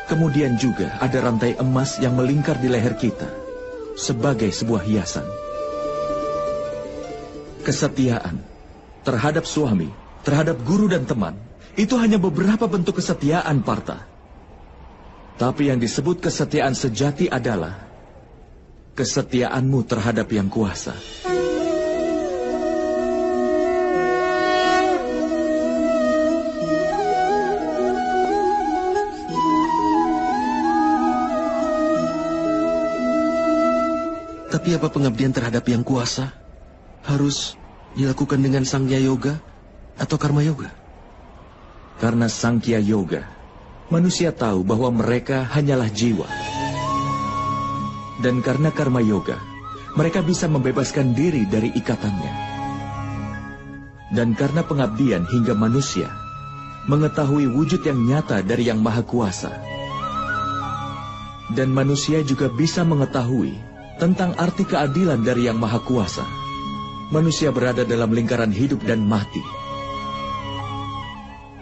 S2: Kemudian juga ada rantai emas yang melingkar di leher kita sebagai sebuah hiasan. Kesetiaan terhadap suami, terhadap guru dan teman, itu hanya beberapa bentuk kesetiaan, Partha. Tapi yang disebut kesetiaan sejati adalah kesetiaanmu terhadap yang kuasa.
S1: Tapi apa pengabdian terhadap yang kuasa harus dilakukan dengan Sangya Yoga atau Karma Yoga?
S2: Karena Sankhya Yoga, manusia tahu bahwa mereka hanyalah jiwa. Dan karena Karma Yoga, mereka bisa membebaskan diri dari ikatannya. Dan karena pengabdian hingga manusia mengetahui wujud yang nyata dari Yang Maha Kuasa. Dan manusia juga bisa mengetahui tentang arti keadilan dari Yang Maha Kuasa. Manusia berada dalam lingkaran hidup dan mati.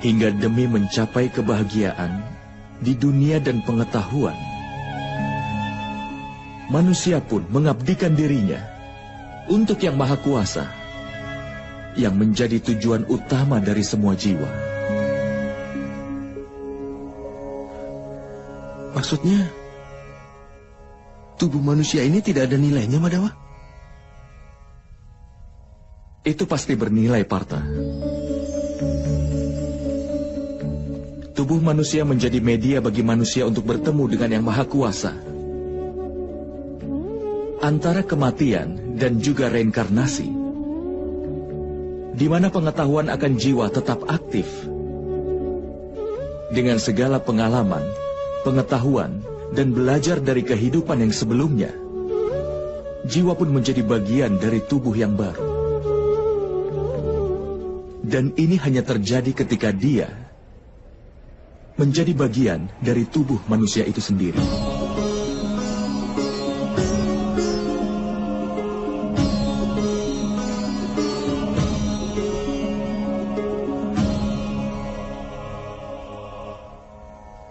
S2: Hingga demi mencapai kebahagiaan di dunia dan pengetahuan, manusia pun mengabdikan dirinya untuk Yang Maha Kuasa, yang menjadi tujuan utama dari semua jiwa.
S1: Maksudnya, tubuh manusia ini tidak ada nilainya, Madawa?
S2: Itu pasti bernilai, Partha. Tubuh manusia menjadi media bagi manusia untuk bertemu dengan Yang Maha Kuasa. Antara kematian dan juga reinkarnasi, di mana pengetahuan akan jiwa tetap aktif. Dengan segala pengalaman, pengetahuan, dan belajar dari kehidupan yang sebelumnya, jiwa pun menjadi bagian dari tubuh yang baru. Dan ini hanya terjadi ketika dia menjadi bagian dari tubuh manusia itu sendiri.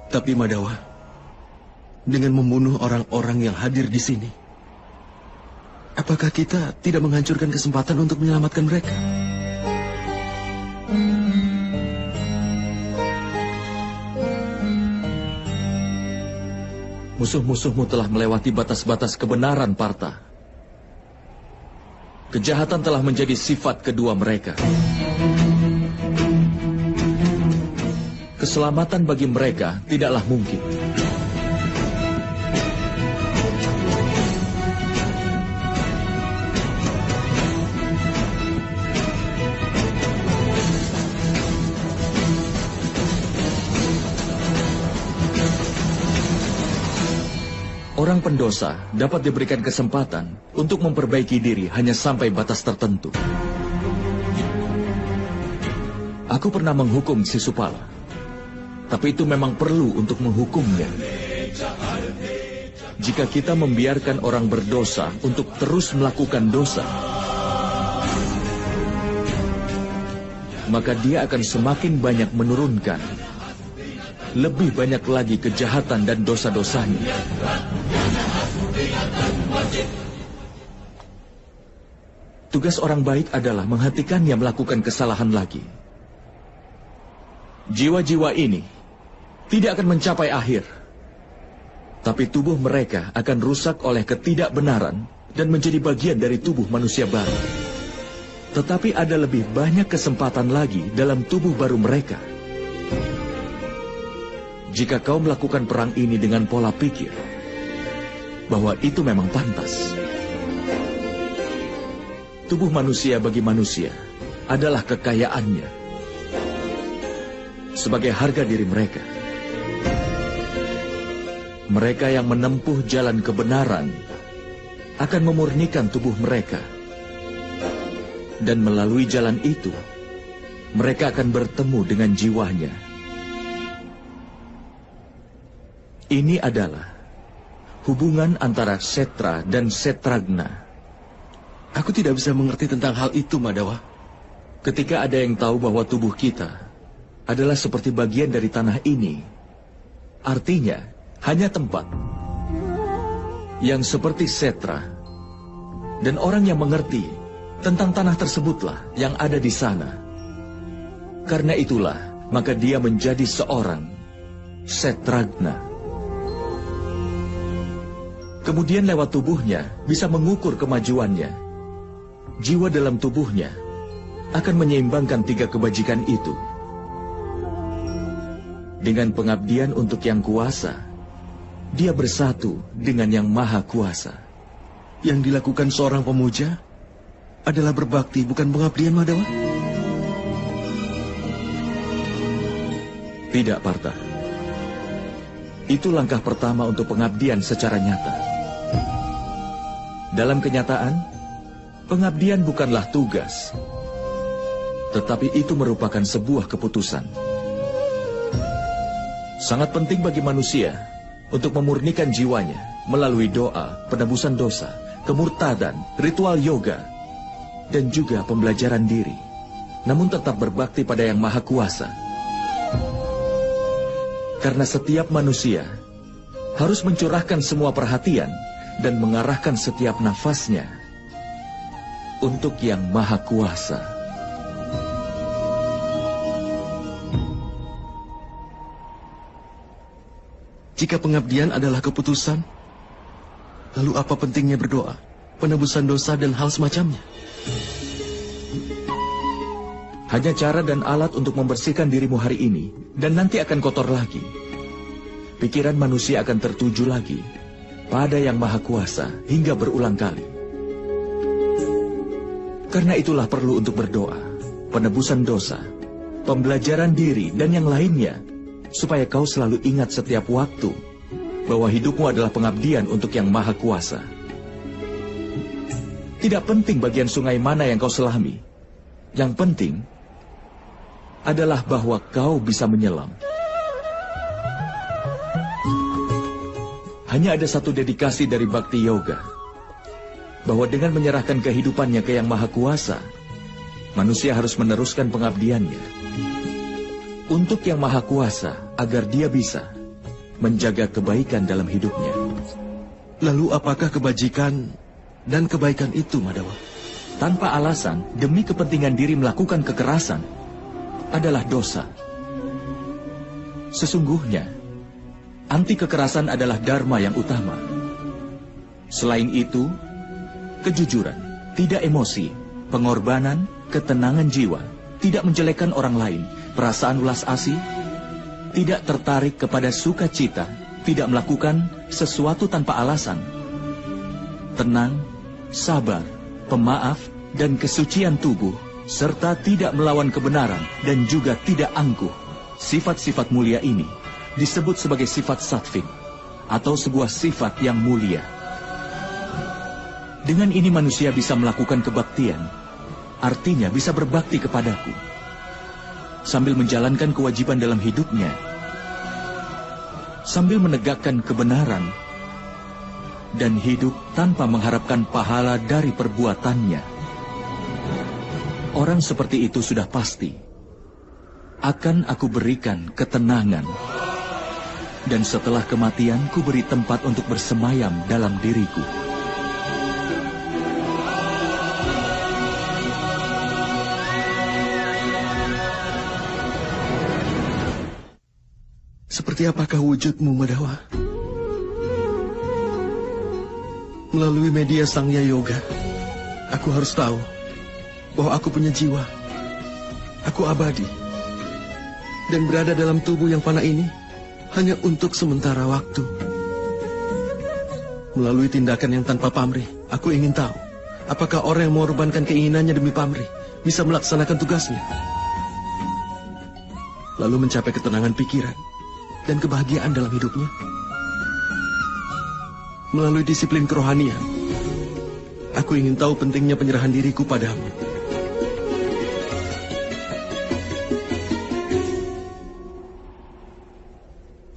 S1: Tapi Madawa, dengan membunuh orang-orang yang hadir di sini, apakah kita tidak menghancurkan kesempatan untuk menyelamatkan mereka?
S2: Musuh-musuhmu telah melewati batas-batas kebenaran, Partha. Kejahatan telah menjadi sifat kedua mereka. Keselamatan bagi mereka tidaklah mungkin. Orang pendosa dapat diberikan kesempatan untuk memperbaiki diri hanya sampai batas tertentu. Aku pernah menghukum Sisupala, tapi itu memang perlu untuk menghukumnya. Jika kita membiarkan orang berdosa untuk terus melakukan dosa, maka dia akan semakin banyak menurunkan lebih banyak lagi kejahatan dan dosa-dosanya. Tugas orang baik adalah menghentikannya melakukan kesalahan lagi. Jiwa-jiwa ini tidak akan mencapai akhir, tapi tubuh mereka akan rusak oleh ketidakbenaran dan menjadi bagian dari tubuh manusia baru. Tetapi ada lebih banyak kesempatan lagi dalam tubuh baru mereka. Jika kau melakukan perang ini dengan pola pikir bahwa itu memang pantas, tubuh manusia bagi manusia adalah kekayaannya sebagai harga diri mereka. Mereka yang menempuh jalan kebenaran akan memurnikan tubuh mereka, dan melalui jalan itu mereka akan bertemu dengan jiwanya. Ini adalah hubungan antara Setra dan Setragna.
S1: Aku tidak bisa mengerti tentang hal itu, Madawa.
S2: Ketika ada yang tahu bahwa tubuh kita adalah seperti bagian dari tanah ini, artinya hanya tempat yang seperti Setra, dan orang yang mengerti tentang tanah tersebutlah yang ada di sana. Karena itulah, maka dia menjadi seorang Setragna. Kemudian lewat tubuhnya bisa mengukur kemajuannya. Jiwa dalam tubuhnya akan menyeimbangkan 3 kebajikan itu. Dengan pengabdian untuk Yang Kuasa, dia bersatu dengan Yang Maha Kuasa.
S1: Yang dilakukan seorang pemuja adalah berbakti, bukan pengabdian, Madawa?
S2: Tidak, Partha. Itu langkah pertama untuk pengabdian secara nyata. Dalam kenyataan, pengabdian bukanlah tugas, tetapi itu merupakan sebuah keputusan. Sangat penting bagi manusia untuk memurnikan jiwanya melalui doa, penebusan dosa, kemurtadan, ritual yoga, dan juga pembelajaran diri, namun tetap berbakti pada Yang Maha Kuasa. Karena setiap manusia harus mencurahkan semua perhatian dan mengarahkan setiap nafasnya untuk Yang Maha Kuasa.
S1: Jika pengabdian adalah keputusan, Lalu apa pentingnya berdoa, penebusan dosa dan hal semacamnya?
S2: Hanya cara dan alat untuk membersihkan dirimu hari ini, dan nanti akan kotor lagi. Pikiran manusia akan tertuju lagi pada Yang Maha Kuasa hingga berulang kali. Karena itulah perlu untuk berdoa, penebusan dosa, pembelajaran diri, dan yang lainnya, supaya kau selalu ingat setiap waktu bahwa hidupmu adalah pengabdian untuk Yang Maha Kuasa. Tidak penting bagian sungai mana yang kau selami. Yang penting adalah bahwa kau bisa menyelam. Hanya ada satu dedikasi dari Bhakti Yoga, bahwa dengan menyerahkan kehidupannya ke Yang Maha Kuasa, manusia harus meneruskan pengabdiannya untuk Yang Maha Kuasa agar dia bisa menjaga kebaikan dalam hidupnya.
S1: Lalu apakah kebajikan dan kebaikan itu, Madawa?
S2: Tanpa alasan, demi kepentingan diri melakukan kekerasan adalah dosa. Sesungguhnya, anti kekerasan adalah dharma yang utama. Selain itu, kejujuran, tidak emosi, pengorbanan, ketenangan jiwa, tidak menjelekkan orang lain, perasaan ulas asih, tidak tertarik kepada sukacita, tidak melakukan sesuatu tanpa alasan, tenang, sabar, pemaaf, dan kesucian tubuh, serta tidak melawan kebenaran dan juga tidak angkuh. Sifat-sifat mulia ini disebut sebagai sifat sattvik, atau sebuah sifat yang mulia. Dengan ini manusia bisa melakukan kebaktian, artinya bisa berbakti kepadaku, sambil menjalankan kewajiban dalam hidupnya, sambil menegakkan kebenaran, dan hidup tanpa mengharapkan pahala dari perbuatannya. Orang seperti itu sudah pasti akan aku berikan ketenangan, dan setelah kematian ku beri tempat untuk bersemayam dalam diriku.
S1: Seperti apakah wujudmu, Madawa? Melalui media Sangya Yoga, aku harus tahu bahwa aku punya jiwa. Aku abadi dan berada dalam tubuh yang fana ini hanya untuk sementara waktu. Melalui tindakan yang tanpa pamrih, aku ingin tahu apakah orang yang mengorbankan keinginannya demi pamrih bisa melaksanakan tugasnya, lalu mencapai ketenangan pikiran dan kebahagiaan dalam hidupnya. Melalui disiplin kerohanian, aku ingin tahu pentingnya penyerahan diriku padamu.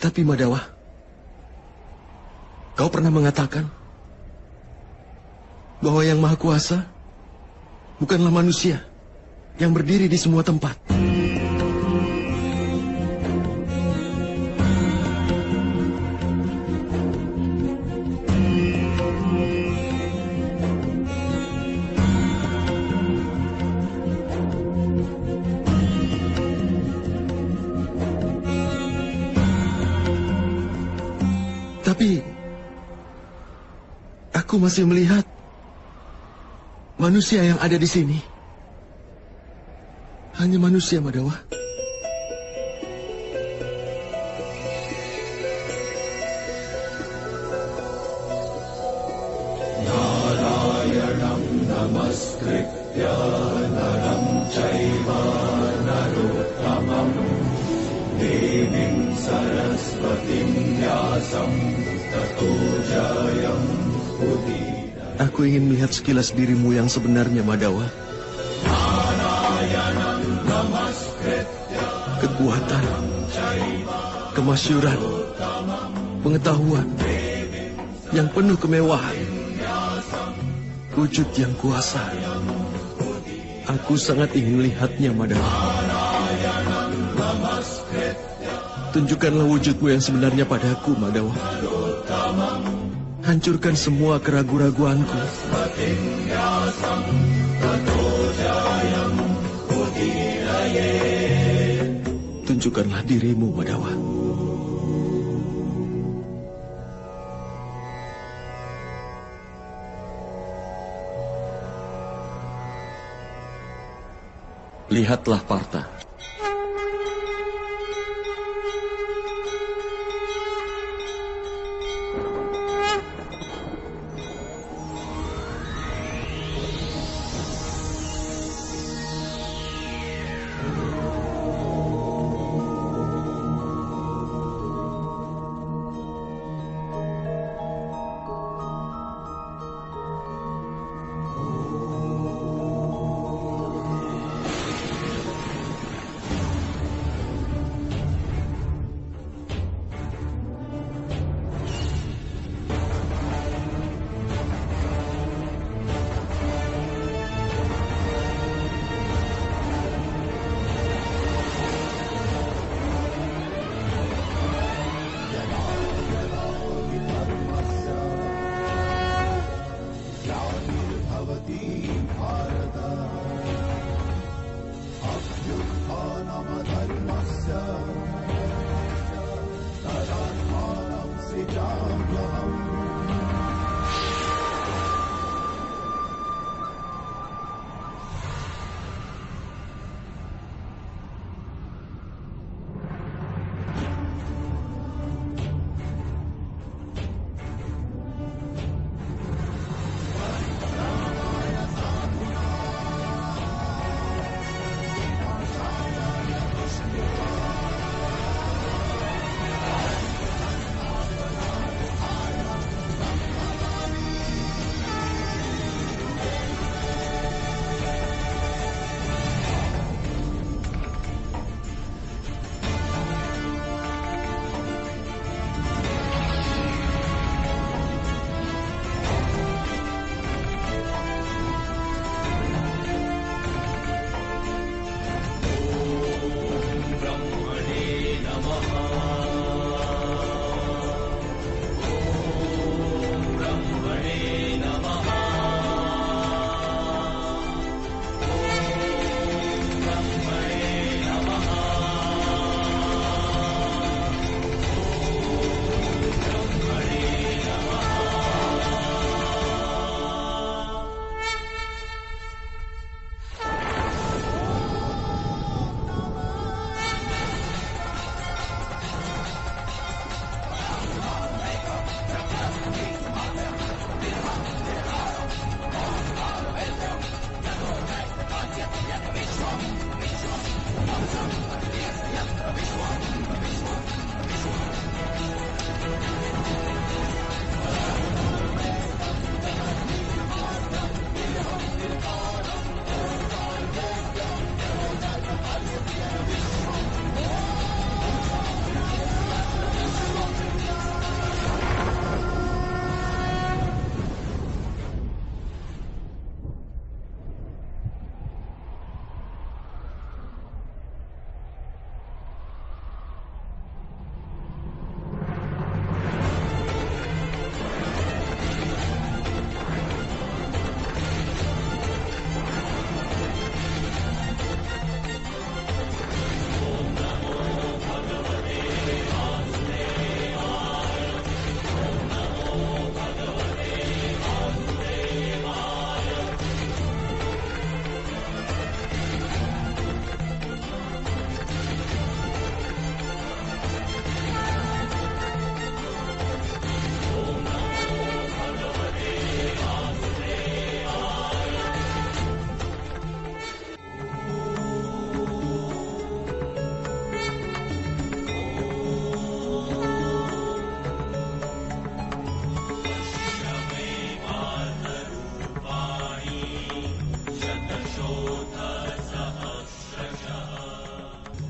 S1: Tapi Madawa, kau pernah mengatakan bahwa Yang Maha Kuasa bukanlah manusia yang berdiri di semua tempat. Tapi aku masih melihat manusia yang ada di sini. Hanya manusia, Madawa. Narayanam namaskritya naram caiva narottamam devim saraswatim vyasam tato jayam udira. Aku ingin melihat sekilas dirimu yang sebenarnya, Madawa. Kekuatan, kemasyuran, pengetahuan yang penuh kemewahan, wujud yang kuasa. Aku sangat ingin melihatnya, Madawa. Tunjukkanlah wujudmu yang sebenarnya padaku, Madawa. Hancurkan semua keraguan-raguanku. Tunjukkanlah dirimu, Madawa.
S2: Lihatlah Partha.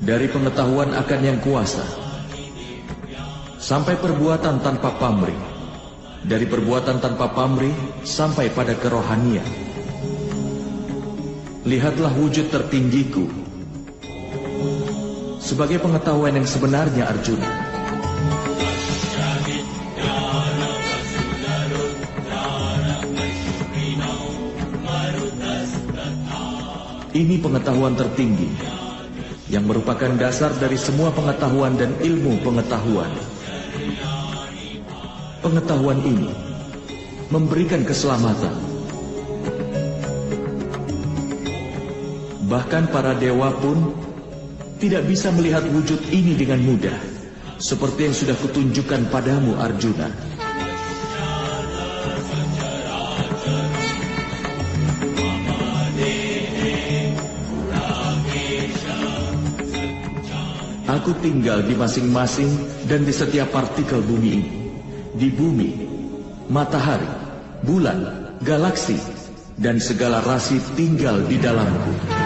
S2: Dari pengetahuan akan yang kuasa sampai perbuatan tanpa pamrih, dari perbuatan tanpa pamrih sampai pada kerohanian. Lihatlah wujud tertinggiku sebagai pengetahuan yang sebenarnya, Arjuna. Ini pengetahuan tertinggi yang merupakan dasar dari semua pengetahuan dan ilmu pengetahuan. Pengetahuan ini memberikan keselamatan, Bahkan para dewa pun tidak bisa melihat wujud ini dengan mudah, seperti yang sudah kutunjukkan padamu, Arjuna. Aku tinggal di masing-masing dan di setiap partikel bumi ini. Di bumi, matahari, bulan, galaksi, dan segala rasi tinggal di dalamku.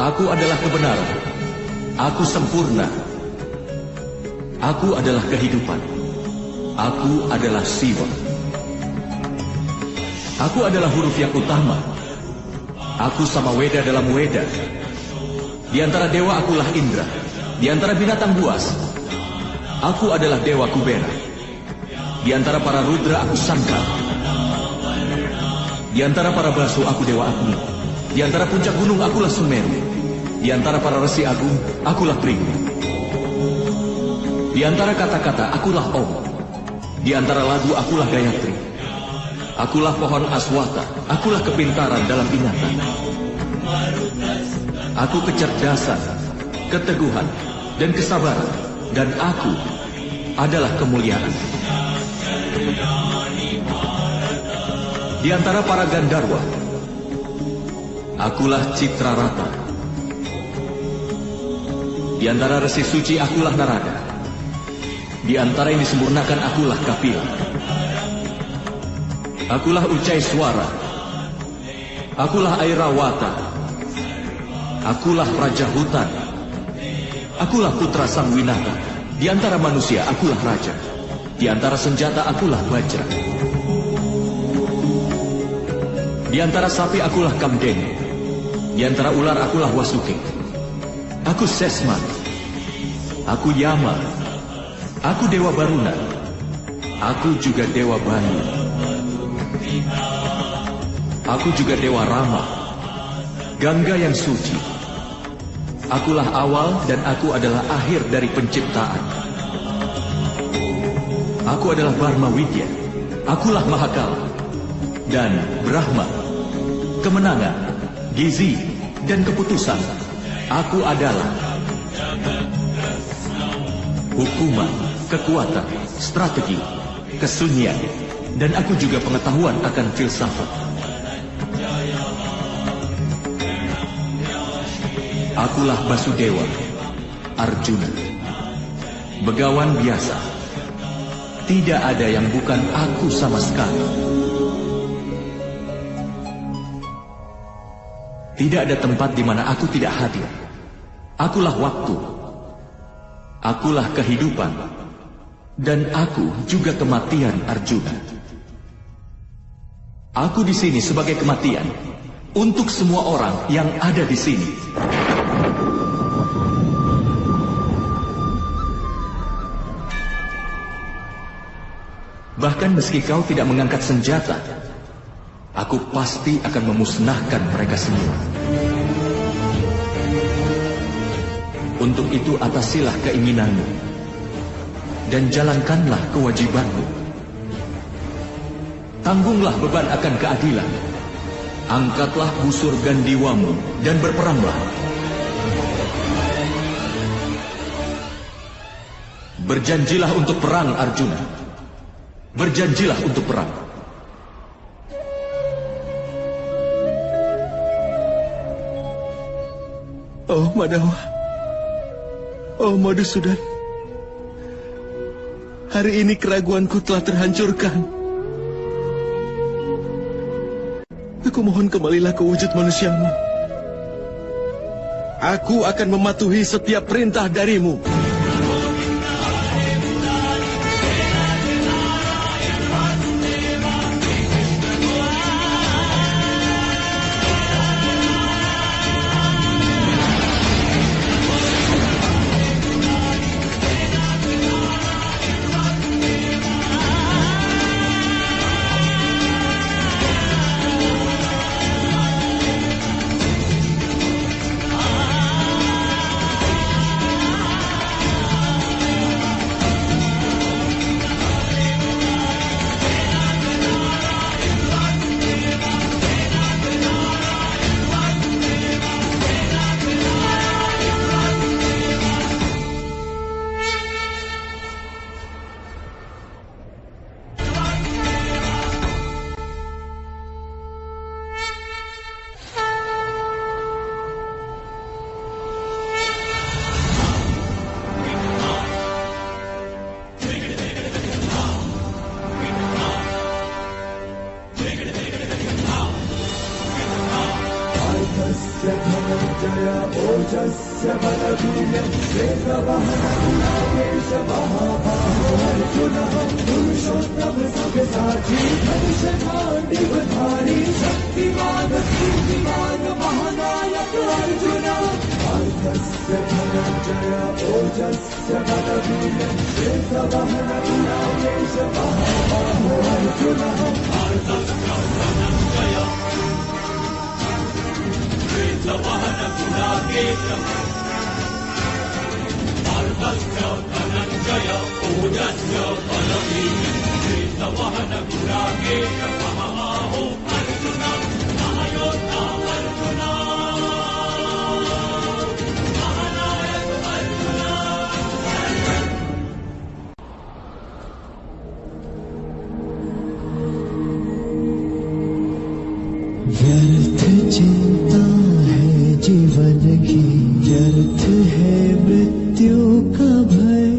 S2: Aku adalah kebenaran. Aku sempurna. Aku adalah kehidupan. Aku adalah Siwa. Aku adalah huruf yang utama. Aku sama Weda dalam Weda. Di antara dewa akulah Indra. Di antara binatang buas, aku adalah Dewa Kubera. Di antara para Rudra aku Sangkar. Di antara para Basu aku Dewa Agni. Di antara puncak gunung akulah Sumeru. Di antara para resi agung akulah Pringgu. Di antara kata-kata akulah Om. Di antara lagu akulah Gayatri. Akulah pohon aswata. Akulah kepintaran dalam ingatan. Aku kecerdasan, keteguhan, dan kesabaran. Dan aku adalah kemuliaan. Di antara para Gandarwa, akulah Citrarata. Di antara resi suci akulah Narada. Di antara yang disempurnakan akulah Kapila. Akulah Ucai Suara. Akulah Airawata. Akulah Raja Hutan. Akulah putra Sang Winata. Di antara manusia akulah raja. Di antara senjata akulah Bajra. Di antara sapi akulah Kamdeni. Di antara ular akulah Wasuki. Aku Sesman. Aku Yama. Aku Dewa Baruna. Aku juga Dewa Bayu. Aku juga Dewa Rama. Gangga yang suci. Akulah awal dan aku adalah akhir dari penciptaan. Aku adalah Barma Widya. Akulah Mahakala. Dan Brahma. Kemenangan, gizi, dan keputusan. Aku adalah hukuman, kekuatan, strategi, kesunyian, dan aku juga pengetahuan akan filsafat. Akulah Basudewa, Arjuna, begawan biasa. Tidak ada yang bukan aku sama sekali. Tidak ada tempat di mana aku tidak hadir. Akulah waktu. Akulah kehidupan. Dan aku juga kematian, Arjuna. Aku di sini sebagai kematian untuk semua orang yang ada di sini. Bahkan meski kau tidak mengangkat senjata, aku pasti akan memusnahkan mereka semua. Untuk itu atasilah keinginanmu dan jalankanlah kewajibanmu. Tanggunglah beban akan keadilan. Angkatlah busur gandiwamu dan berperanglah. Berjanjilah untuk perang, Arjuna. Berjanjilah untuk perang.
S1: Oh Madawa, oh Madhusudan, hari ini keraguanku telah terhancurkan. Aku mohon kembalilah ke wujud manusiamu. Aku akan mematuhi setiap perintah darimu.
S4: व्यर्थ चिंता है जीवन की, व्यर्थ है मृत्यु का भय।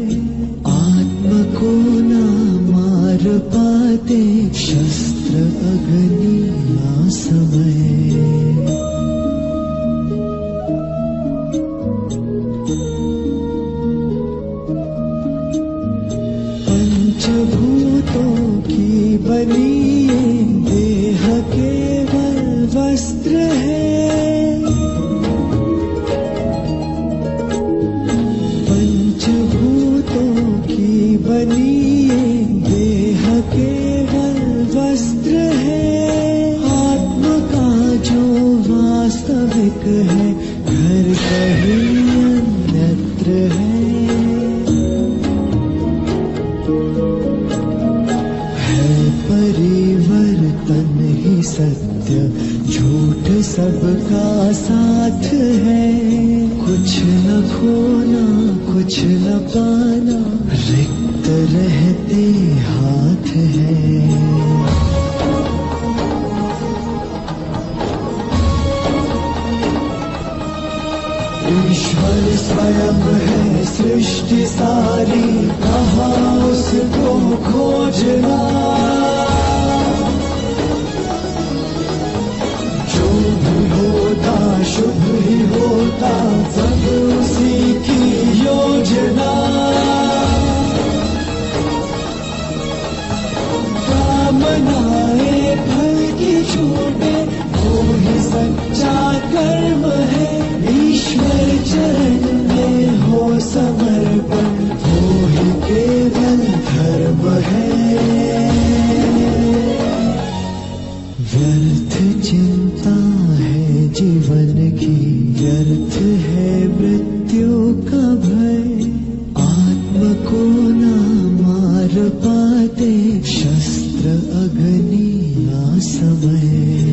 S4: आत्मा को ना मार पाते शस्त्र अग्नि ना समय। पंचभूतों की बनी ये देह केवल वस्त्र है। पंचभूतों की बनी ये देह केवल वस्त्र है। आत्मा का जो वास्तविक है घर कहीं अन्यत्र है। परिवर्तन ही सत्य, झूठ सबका साथ है। कुछ न खोना कुछ न पाना, रिक्त रहते हाथ है। ईश्वर स्वयं है सृष्टि सारी, कहाँ उसको खोजना। जो भी होता शुभ ही होता, सब उसी की योजना। कामनाएं फल की छूटे, वो ही सच्चा कर्म है। ईश्वर चरण में हो समर्पण, वो ही केवल धर्म है। व्यर्थ चिंता है जीवन की, व्यर्थ है मृत्यु का भय। आत्मा को ना मार पाते शस्त्र अग्नि ना समय।